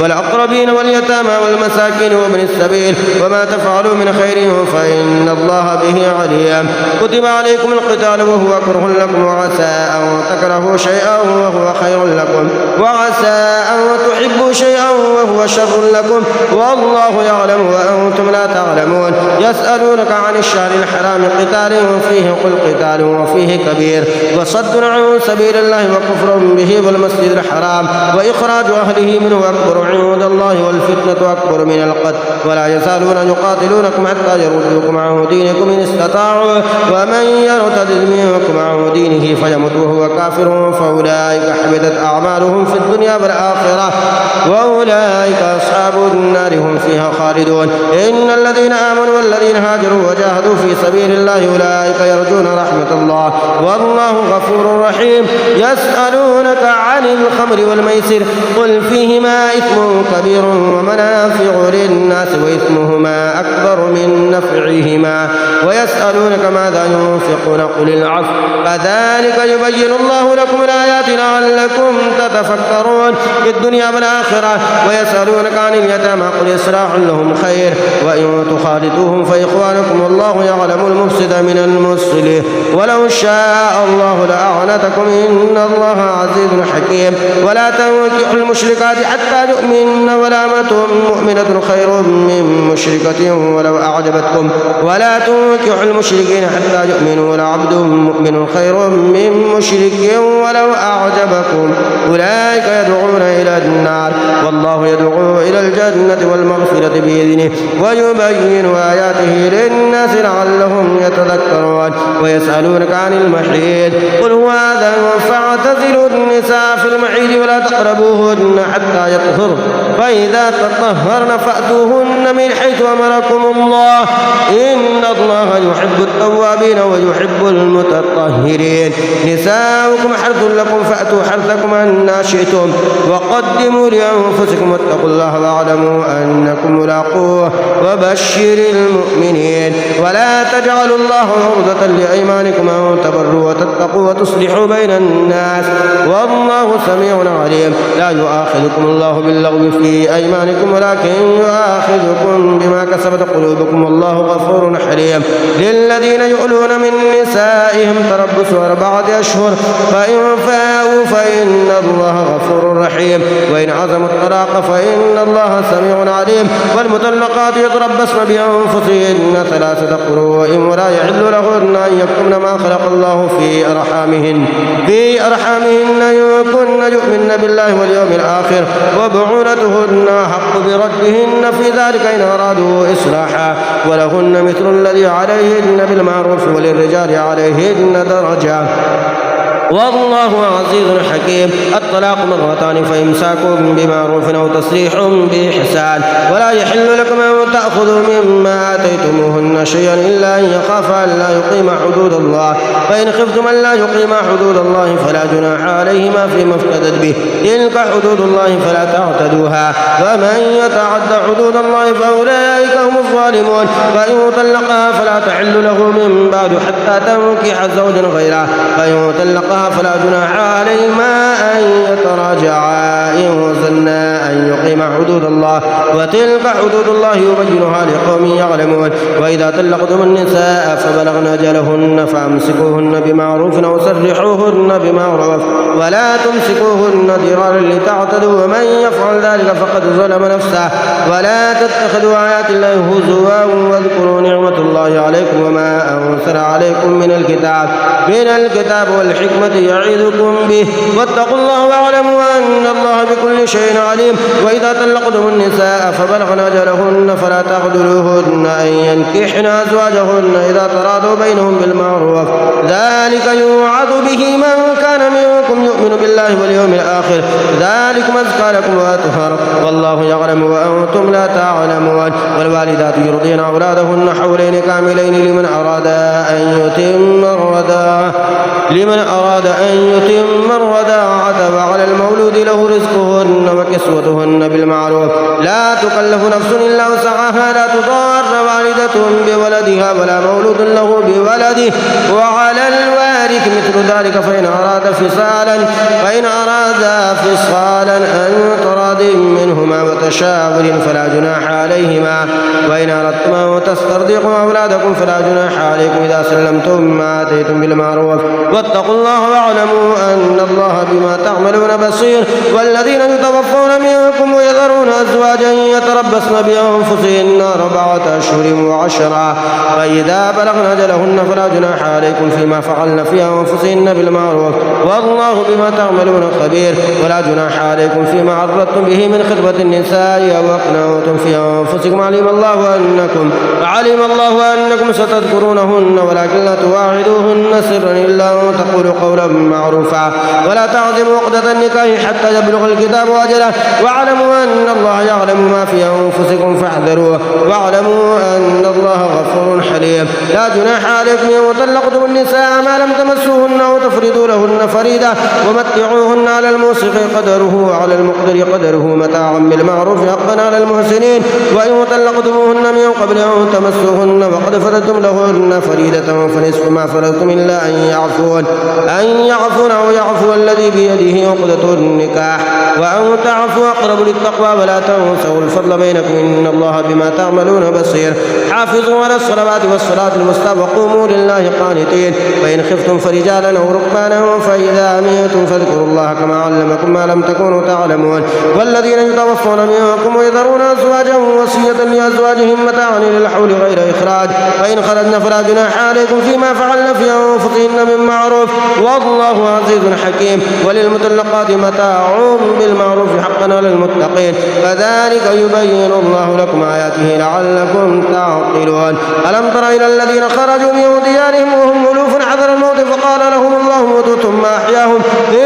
والأقربين واليتامى والمساكين وابن السبيل وما تفعلوا من خير فإن الله به عليم كتب عليكم القتال وهو كره لكم وعسى أن تكرهوا شيئا وهو خير لكم وعسى أن تحبوا شيئا وهو شر لكم والله يعلم وأنتم لا تعلمون يسألونك عن الشهر الحرام قتال فيه قل قتال وفيه كبير وصد عن سبيل الله وكفر به والمسجد الحرام وإخراج أهله منه أكبر عند الله والفتنة أكبر من القتل ولا يزالون يقاتلونكم حتى يردوكم عن دينكم إن استطاعوا ومن يرتد منكم عن دينه فيمت وهو كافر فأولئك حبطت أعمالهم في الدنيا والآخرة وأولئك أصحاب النار هم فيها خالدون إن الذين آمنوا والذين هاجروا وجاهدوا في سبيل الله أولئك يرجون رحمة الله والله غفور رحيم يسألونك عن الخمر والميسر قل فيهما إثم كبير ومنافع للناس وإثمهما أكبر من نفعهما ويسألونك ماذا ينفقون قل العفو كذلك يبين الله لكم الآيات لعلكم تتفكرون في الدنيا والآخرة ويسألونك عن اليتامى قل إصلاح لهم خير وإن تخالطوهم فإخوانكم والله يعلم المفسد من المصلح ولو شاء الله لأعنتكم إن الله عزيز حكيم ولا تنكحوا المشركات حتى يؤمن ولامة مؤمنة خير من مشركة ولو أعجبتكم ولا تنكحوا المشركين حتى يؤمنوا ولعبد مؤمن خير من مشرك ولو أعجبكم أولئك يدعون إلى النار والله يدعو إلى الجنة والمغفرة بإذنه ويبين آياته للناس لعلهم يتذكرون ويسألونك عن المحيض قل هو أذى فاعتزلوا النساء في المحيض ولا تقربوهن حتى يطهرن فإذا تطهرن فأتوهن من حيث أمركم الله إن الله يحب التوابين ويحب المتطهرين. نساؤكم حرث لكم فأتوا حرثكم أنى شئتم وقدموا لأنفسكم واتقوا الله واعلموا أنكم ملاقوه وبشر المؤمنين. ولا تجعلوا الله عرضة لأيمانكم أن تبروا وتتقوا وتصلحوا بين الناس والله سميع عليم. لا يؤاخذكم الله باللغو في أيمانكم ولكن يؤاخذكم بما كسبت قلوبكم والله غفور حليم. للذين يؤلون من نسائهم تربص 4 أشهر فإن فاءوا فإن الله غفور رحيم وإن عزموا الطلاق فإن الله سميع عليم. والمطلقات يتربصن بأنفسهن 3 قروء ولا يحل لهن أن يكتمن ما خلق الله في أرحامهن إن كن يؤمن بالله واليوم الآخر وبعولتهن حق بردهن في ذلك إن أرادوا إصلاحا ولهن مثل الذي عليهن بالمعروف وللرجال عليهن درجة والله عزيز حكيم. الطلاق 2 فإمساك بمعروف أو تسريح بإحسان. ولا يحل لكم أن تأخذوا مما آتيتموهن شيئا إلا أن يخافا ألا يقيما حدود الله فإن خفتم ألا يقيما حدود الله فلا جناح عليهما فيما افتدت به تلك حدود الله فلا تعتدوها ومن يتعد حدود الله فأولئك هم الظالمون. فإن طلقها فلا تحل له من بعد حتى تنكح زوجا غيره فإن طلقها فلا جناح عليهما أن يتراجعا إن ظنا أن يقيما حدود الله وتلك حدود الله يبينها لقوم يعلمون. وإذا طلقتم النساء فبلغن أجلهن فأمسكوهن بمعروف أو سرحوهن بمعروف ولا تمسكوهن ضرارا لتعتدوا ومن يفعل ذلك فقد ظلم نفسه. ولا تتخذوا آيات الله هزوا واذكروا نعمة الله عليكم وما أنزل عليكم من الكتاب والحكمة يعظكم به واتقوا الله واعلموا أن الله بكل شيء عليم. وإذا طلقتم النساء فبلغن أجلهن فلا تعذلوهن أن ينكحن أزواجهن إذا تراضوا بينهم بالمعروف ذلك يوعظ به من كان منكم يؤمن بالله واليوم الآخر ذلكم أزكى لكم وأطهر والله يعلم وأنتم لا تعلمون. والوالدات يرضين أولادهن حولين كاملين لمن أراد أن يتم الرضاعة وعلى المولود له رزقهن وكسوتهن بالمعروف لا تكلف نفس إلا وسعها لا تضار والدة بولدها ولا مولود له بولده وعلى الوارث مثل ذلك فإن أراد فصالا أن تراض منهما وتشاور فلا جناح عليهما. وإن أردتم أن تسترضعوا أولادكم فلا جناح عليكم إذا سلمتم ما آتيتم بالمعروف واتقوا الله واعلموا أن الله بما تعملون بصير. والذين يتوفون منكم ويذرون أزواجا يتربصن بأنفسهن 4 أشهر و10 فإذا بلغن أجلهن فلا جناح عليكم فيما فعلن في أنفسهن بالمعروف والله بما تعملون خبير. ولا جناح عليكم فيما عرضتم به من خطبة النساء أو أقنعتم في أنفسكم علم الله أنكم ستذكرونهن ولكن لا تواعدوهن سرا إلا أن تقولوا قولا معروفا ولا تعزموا عقدة النكاح حتى يبلغ الكتاب أجله واعلموا أن الله يعلم ما في أنفسكم فاحذروه واعلموا أن الله غفور حليم. لا جناح عليكم إن طلقتم النساء ما لم تمسوهن أو تفرضوا لهن فريضة ومتعوهن على الموسع قدره وعلى المقدر قدره متاعا بالمعروف حقا على المحسنين. وإن طلقتموهن من قبل أن تمسوهن وقد فرضتم لهن فريضة فنصف ما فرضتم إلا أن يعفون أو يعفو الذي بيده عقدة النكاح وأن تعفوا أقرب للتقوى ولا تنسوا الفضل بينكم إن الله بما تعملون بصير. حافظوا على الصلوات والصلاة الوسطى وقوموا لله قانتين. فإن خفتم فرجالا أو ركبانا فإذا أمنتم فاذكروا الله كما علمكم ما لم تكونوا تعلمون. والذين يتوفون منكم ويذرون أزواجا وصية لأزواجهم متاعا إلى الحول غير إخراج فإن خرجن فلا جناح عليكم فيما فعلن في أنفسهن من معروف والله عزيز حكيم. وللمطلقات متاع بالمعروف حقا على المتقين كذلك يبين الله لكم آياته لعلكم تعقلون. ألم تر إلى الذين خرجوا من ديارهم وهم ألوف حذر الموت فقال لهم الله موتوا ثم أحياهم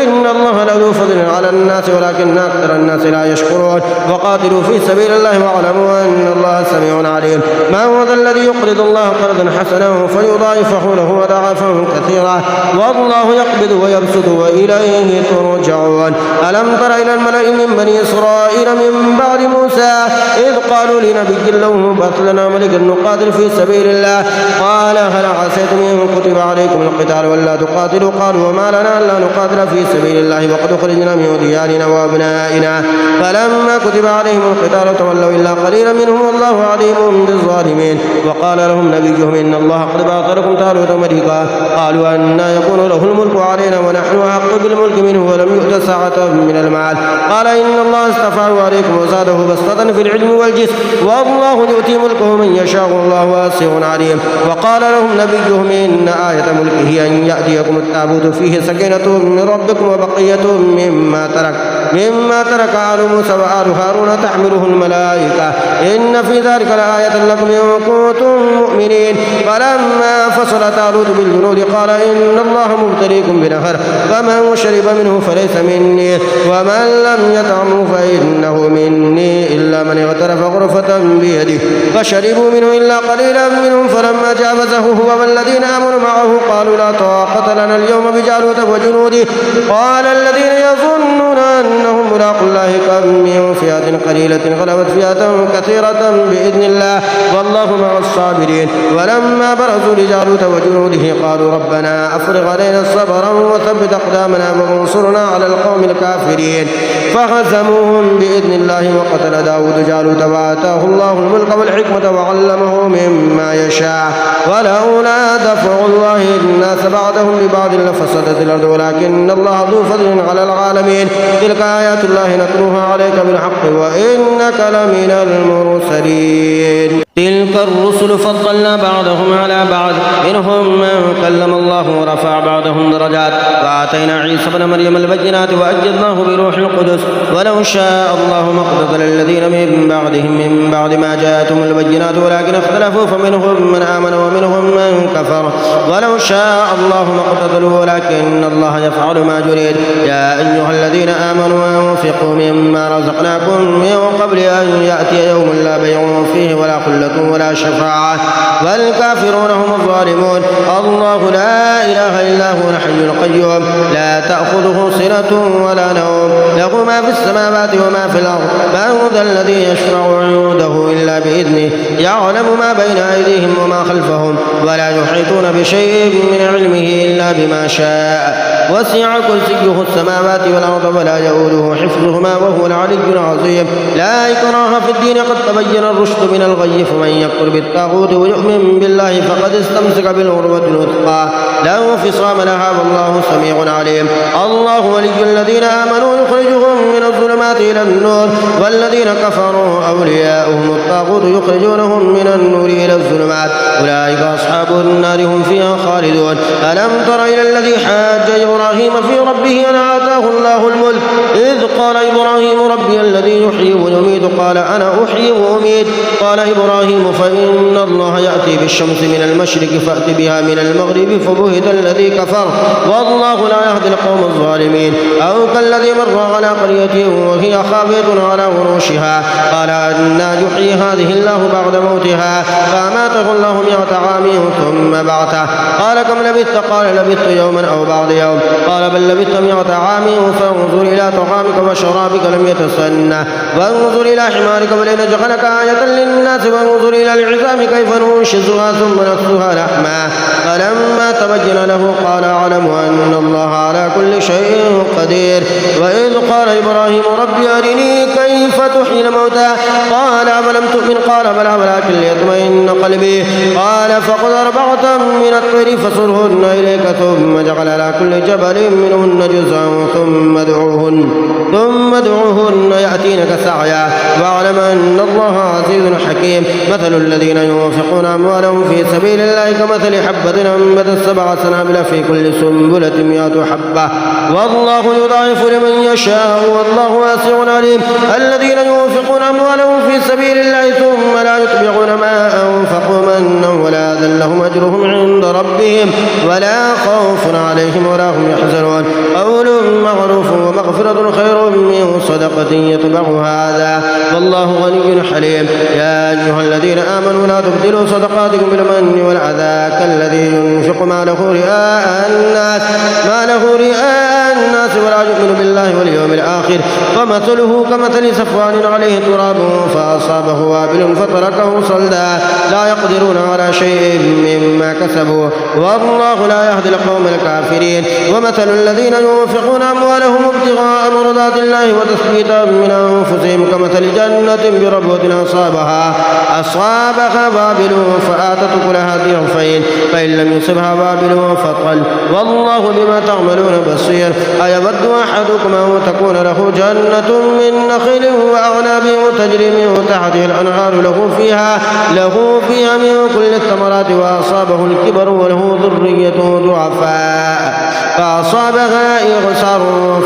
إن الله لذو فضل على الناس ولكن أكثر الناس لا يشكرون وقاتلوا في سبيل الله واعلموا أن الله سميع عليم ما هو ذا الذي يقرض الله قرضا حسنا فيضاعفه له أضعافا كثيرا والله يقبض ويبسط وإليه ترجعون ألم تر إلى الملأ من بني إسرائيل من بعد موسى إذ قالوا لنبي له ابعث لنا ملكا نقاتل في سبيل الله قال هل عسيتم إن كتب عليكم القتال ولا تقاتلوا قالوا وما لنا ألا نقاتل في سبيل الله وقد أخرجنا من ديارنا وأبنائنا فلما كتب عليهم القتال تولوا إلا قليلا منهم والله عليم بالظالمين وقال لهم نبيهم إن الله قد بعث لكم طالوت ملكا قالوا أنى يكون له الملك علينا ونحن أحق بالملك منه ولم يؤت ساعة من المال قال إن الله استفاه عليكم وزاده بسطة في العلم والجسم والله يؤتي ملكه من يشاء والله واسع عليم وقال لهم نبيهم إن آية ملكه أن يأتيكم التابوت فيه سكينة من ربكم وبقية مما ترك آل موسى وآل هارون تحمله الملائكة إن في ذلك لآية لكم إن كنتم مؤمنين فلما فصل طالوت بالجنود قال إن الله مبتليكم بنهر فمن شرب منه فليس مني ومن لم يطعمه فإنه مني إلا من اغترف غرفة بيده فشربوا منه إلا قليلا منهم فلما جاوزه هو والذين آمنوا معه قالوا لا طاقة لنا اليوم بجالوت وجنوده قال الذين يظنون أنهم ملاقو الله كم من فئة قليلة غلبت فئة كثيرة بإذن الله والله مع الصابرين ولما برزوا لجالوت وجنوده قالوا ربنا أفرغ علينا صبرا وثبت أقدامنا وانصرنا على القوم الكافرين فهزموهم بإذن الله وقتل داود جالوت وآتاه الله الملك والحكمة وعلمه مما يشاء ولولا دفع الله الناس بعضهم ببعض لفسدت الأرض ولكن الله ذو فضل على العالمين تلك آيات الله نتلوها عليك بالحق وإنك لمن المرسلين تلك الرسل فضلنا بعضهم على بعض منهم من كلم الله ورفع بعضهم درجات وآتينا عيسى ابن مريم البينات وأيدناه بروح القدس ولو شاء الله ما اقتتل الذين من بعدهم من بعد ما جاءتهم البينات ولكن اختلفوا فمنهم من آمن ومنهم من كفر ولو شاء الله ما اقتتلوا ولكن الله يفعل ما يريد يا أيها الذين آمنوا أنفقوا مما رزقناكم من قبل أن يأتي يوم لا بيع فيه ولا خلة ولا شفاعة والكافرون هم الظالمون الله لا إله إلا هو الحي القيوم لا تأخذه سنة ولا نوم له ما في السماوات وما في الأرض من ذا الذي يشفع عنده إلا بإذنه يعلم ما بين أيديهم وما خلفهم ولا يحيطون بشيء من علمه إلا بما شاء وسع كرسيه السماوات والأرض ولا يؤوده حفظهما وهو العلي العظيم لا إكراه في الدين قد تبين الرشد من الغي فمن يكفر بالطاغوت ويؤمن بالله فقد استمسك بالعروة الوثقى لا انفصام لها والله سميع عليم الله ولي الذين آمنوا يخرجهم من الظلمات إلى النور والذين كفروا أولياؤهم الطاغوت يخرجونهم من النور إلى الظلمات أولئك أصحاب النار هم فيها خالدون ألم تر إلى الذي حاج إبراهيم في ربه أن آتاه الله الملك إذ قال إبراهيم ربي الذي يحيي ويميت قال أنا أحيي وأميت قال إبراهيم فإن الله يأتي بالشمس من المشرق فأت بها من المغرب فبهت الذي كفر والله لا يهدي القوم الظالمين أو كالذي مر على قرية وهي خاوية على عروشها قال أنى يحيي هذه الله بعد موتها فأماته الله 100 عام ثم بعثه قال كم لبثت قال لبثت يوما أو بعض يوم قال بل لبثت 100 عام فانظر إلى طعامك وشرابك لم يتسنه وانظر إلى حمارك ولنجعلك آية للناس وانظر إلى العظام كيف ننشزها ثم نكسوها لحما فلما تبين له قال أعلم أن الله على كل شيء قدير وإذ قال إبراهيم ربي أرني كيف تحيي الموتى قال أفلم تؤمن قال بلى ولكن ليطمئن قلبي قال فخذ 4 من الطير فصرهن إليك ثم جعل على كل جبل منهن جزءا ثم ادعوهن يأتينك سعيا واعلم أن الله عزيز حكيم مثل الذين ينفقون أموالهم في سبيل الله كمثل حبة أنبتت 7 سبع سنابل في كل سنبلة 100 حبة والله يضاعف لمن يشاء والله واسع عليم. الذين ينفقون أموالهم في سبيل الله ثم لا يتبعون ما أنفقوا منا ولا أذى لهم أجرهم عند ربهم ولا خوف عليهم ولا هم يحزنون. قول معروف ومغفرة خير من صدقة يتبعها أذى والله غني حليم. يا أيها الذين آمنوا لا تبطلوا صدقاتكم بالمن والأذى كالذي ينفق ماله رئاء الناس ولا يؤمن بالله واليوم الآخر فمثله كمثل صفوان عليه تراب فأصابه وابل فتركه صلدا لا يقدرون على شيء مما كسبوا والله لا يهدي القوم الكافرين. ومثل الذين ينفقون أموالهم ابتغاء مرضات الله وتثبيتا من أنفسهم كمثل جنة بربوة أصابها وابل فآتت كلها ضعفين فإن لم يصبها وابل فطل والله بما تعملون بصير. أيود أحدكم أن تكون له جنة من نخيل وأعناب تجري من تحته الأنهار له فيها من كل الثمرات وأصابه الكبر وله ذرية ضعفاء فأصابها إعصار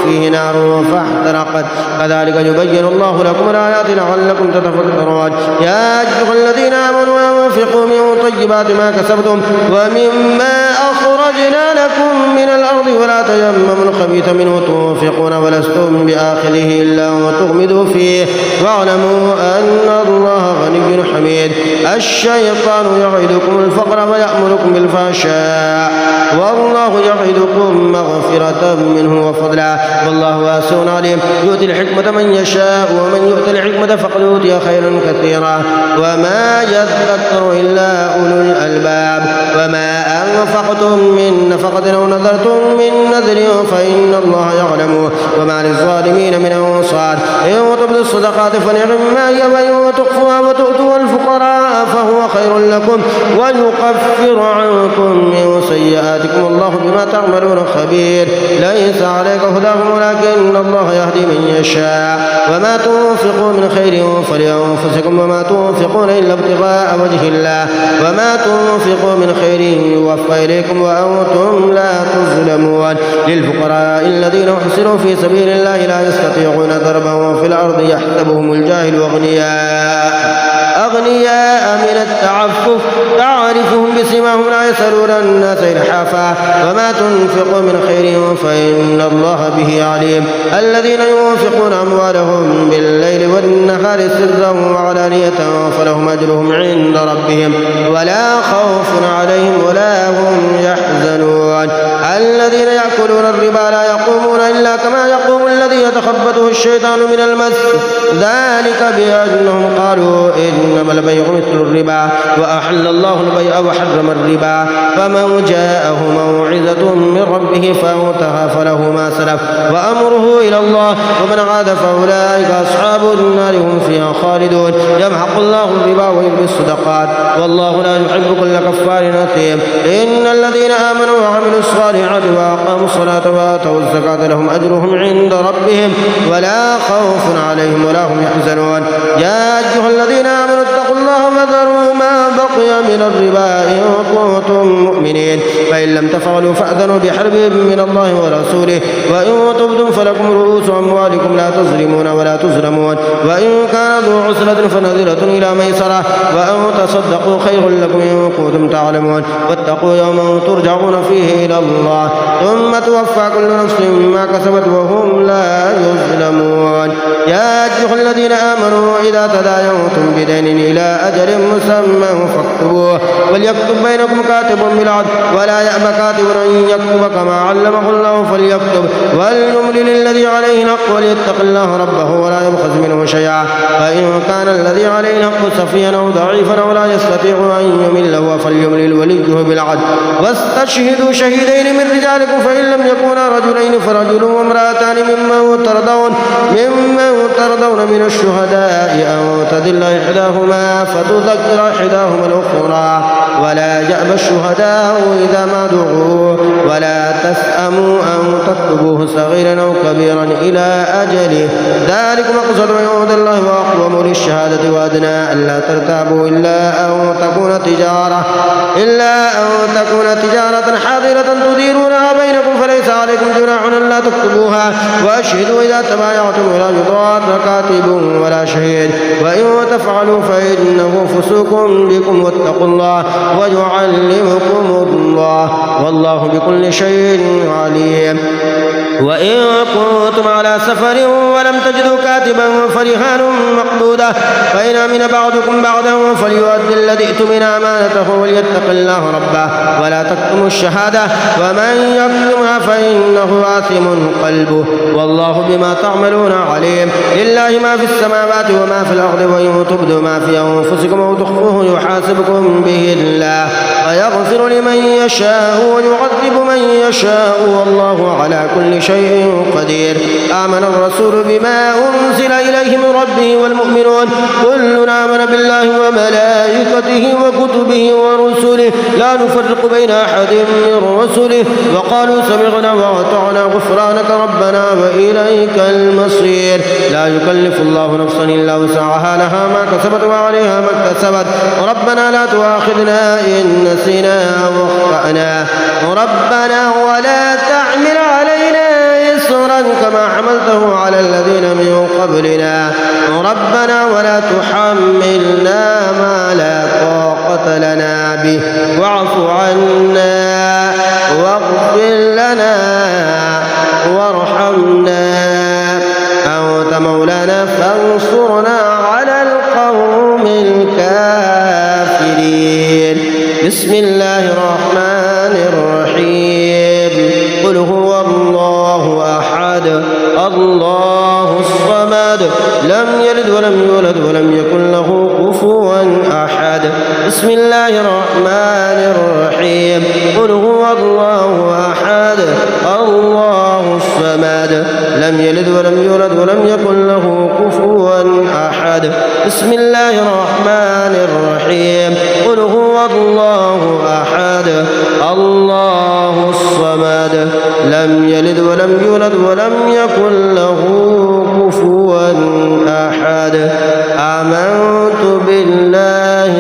فيه نار فاحترقت كذلك يبين الله لكم الآيات لعلكم تتفكرون. يا أيها الذين آمنوا أنفقوا من طيبات ما كسبتم ومما أخرجنا لكم من الأرض ولا تيمموا الخبيث منه تنفقون ولستم بآخره إلا وتغمدوا فيه واعلموا أن الله غني حميد. الشيطان يعدكم الفقر ويأمركم بالفحشاء والله يعدكم مغفرة منه وفضلا والله واسع عليم. يؤتي الحكمة من يشاء ومن يؤتي الحكمة فقد أوتي خيرا كثيرا وما يذكر إلا أولو الألباب. وما أنفقتم من نفقة أو نذرتم من نذر فإن الله يعلمه وما للظالمين من أنصار. إن تبدوا الصدقات فنعما هي وإن تخفوها وتؤتوا الفقراء فهو خير لكم ويكفر عنكم من سيئاتكم والله بما تعملون خبير. ليس عليك هداهم ولكن الله يهدي من يشاء. وما تنفقوا من خير فلأنفسكم وما تنفقون إلا ابتغاء وجه الله وما تنفقوا من خير يوفى إليكم وأنتم لا تظلمون. للفقراء الذين احصروا في سبيل الله لا يستطيعون ضربا في الأرض يحسبهم الجاهل أغنياء من التعفف تعرفهم بسيماهم لا يسألون الناس إلحافا وما تنفقوا من خير فإن الله به عليم. الذين ينفقون أموالهم بالليل والنهار سرا وعلانية فلهم أجرهم عند ربهم ولا خوف عليهم ولا هم يحزنون. الذين يأكلون الربا لا يقومون إلا كما يقوم الذي يتخبطه الشيطان من المس ذلك بأنهم قالوا إنما البيع مثل الربا وأحل الله البيع وحرم الربا. فمن جاءه موعظة من ربه فانتهى فله ما سلف وأمره إلى الله ومن عاد فأولئك أصحاب النار هم فيها خالدون. يمحق الله الربا ويربي الصدقات والله لا يحب كل كفار أثيم. إن الذين آمنوا وعملوا الصالحات وأقاموا الصلاة وآتوا الزكاة لهم أجرهم عند ربهم ولا خوف عليهم ولا هم يحزنون. يا أيها الذين آمنوا اتقوا الله وذروا ما بقي من الربا إن كنتم مؤمنين فإن لم تفعلوا فأذنوا بحرب من الله ورسوله وإن تبتم فلكم رؤوس أموالكم لا تظلمون ولا تظلمون. وإن كان ذو عسرة فنظرة إلى ميسرة وأن تصدقوا خير لكم إن كنتم تعلمون. واتقوا يوما ترجعون فيه إلى الله ثم توفى كل نفس ما كسبت وهم لا يظلمون. يا أيها الذين آمنوا إذا تداينتم بدين إلى أجل مسمى فاكتبوه وليكتب بينكم كاتب بالعدل ولا يأبى كاتب أن يكتب كما علمه الله فليكتب وليملل الذي عليه الحق وليتق الله ربه ولا يبخس منه شيئا. فإن كان الذي عليه الحق سفيها أو ضعيفا أو لا يستطيع أن يمل هو فليملل وليه بالعدل واستشهدوا شهيدين من رجالكم فإن لم يكونا رجلين فرجل وامرأتان ممن ترضون من الشهداء أو تدل إحداهما فتذكر إحداهما الأخرى ولا يأبى الشهداء إذا ما دعوا ولا تسأموا أن تكتبوه صغيرا أو كبيرا إلى أجله ذلك مقصد من عند الله وأقوم للشهادة وأدنى ألا ترتابوا إلا أن تكون تجارة حاضرة تديرونها بينكم فليس عليكم جناح ألا تكتبوها وأشهدوا إذا تبايعتم ولا يضار كاتب ولا شهيد وإن تفعلوا فإنه فسوق بكم واتقوا الله ويعلمكم الله والله بكل شيء عليم. وإن كنتم على سفر ولم تجدوا كاتبا فرهان مقبوضة فإن أمن بعضكم بعضا فليؤدي الذي ائتمن أمانته وليتق الله ربه ولا تكتموا الشهادة ومن يكتمها فإنه آثم قلبه والله بما تعملون عليم. لله ما في السماوات وما في الأرض وإن تبدوا ما في أنفسكم أو تخفوه يحاسبكم به الله ويغفر لمن يشاء ويعذب من يشاء والله على كل شيء قدير. آمن الرسول بما أنزل إليه من ربه والمؤمنون كلنا آمن بالله وملائكته وكتبه ورسله لا نفرق بين أحد من رسله وقالوا سمعنا وأطعنا غفرانك ربنا وإليك المصير. لا يكلف الله نفسا إلا وسعها لها ما كسبت وعليها ما اكتسبت ربنا لا تؤاخذنا إن نسينا واخطأنا ربنا ولا تحمل علينا إصرا كما حملته على الذين من قبلنا ربنا ولا تحملنا ما لا طاقة لنا به واعف عنا واغفر لنا وارحمنا أنت مولانا فانصرنا على القوم الكافرين. بسم الله الرحمن الرحيم قل هو الله أحد الله الصمد لم يلد ولم يولد ولم يكن له كفوا أحد. بسم الله الرحمن الرحيم قل هو الله أحد الله الصمد لم يلد ولم يولد ولم يكن له كفوا أحد. بسم الله الرحمن الرحيم قل هو الله أحد الله الصمد لم يلد ولم يولد ولم يكن له كفوا أحد. آمنت بالله